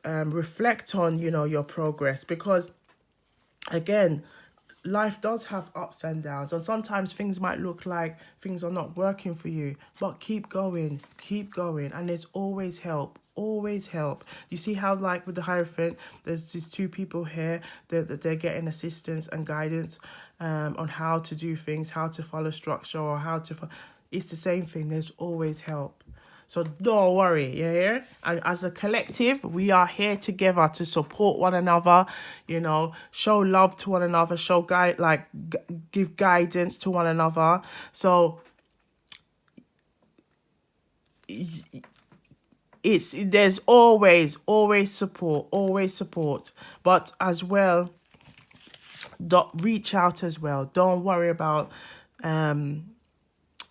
reflect on, you know, your progress, because again, life does have ups and downs, and sometimes things might look like things are not working for you, but keep going, and there's always help. You see how, like with the Hierophant, there's just two people here that they're getting assistance and guidance on how to do things, how to follow structure, or how to it's the same thing. There's always help. So don't worry, you hear? And as a collective, we are here together to support one another, you know, show love to one another, give guidance to one another. So there's always support, but as well, reach out as well. Don't worry about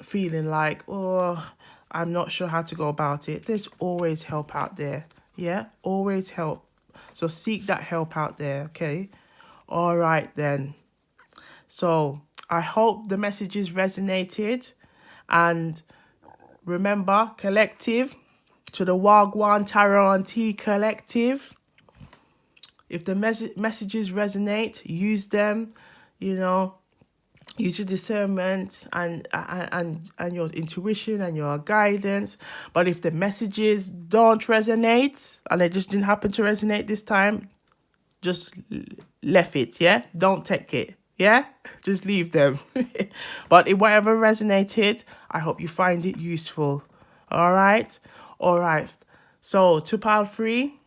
feeling like, oh, I'm not sure how to go about it. There's always help out there. Yeah, always help. So seek that help out there, okay? All right then. So I hope the messages resonated, and remember, collective, to the Wagwan Tarot and Tea Collective. If the messages resonate, use them, you know, use your discernment and your intuition and your guidance. But if the messages don't resonate, and it just didn't happen to resonate this time, just left it, yeah? Don't take it. Yeah, just leave them. But in whatever resonated, I hope you find it useful. All right. All right. So to pile 3,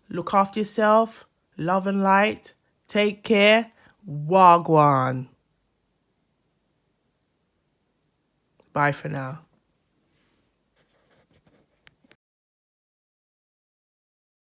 look after yourself, love and light, take care, wagwan. Bye for now.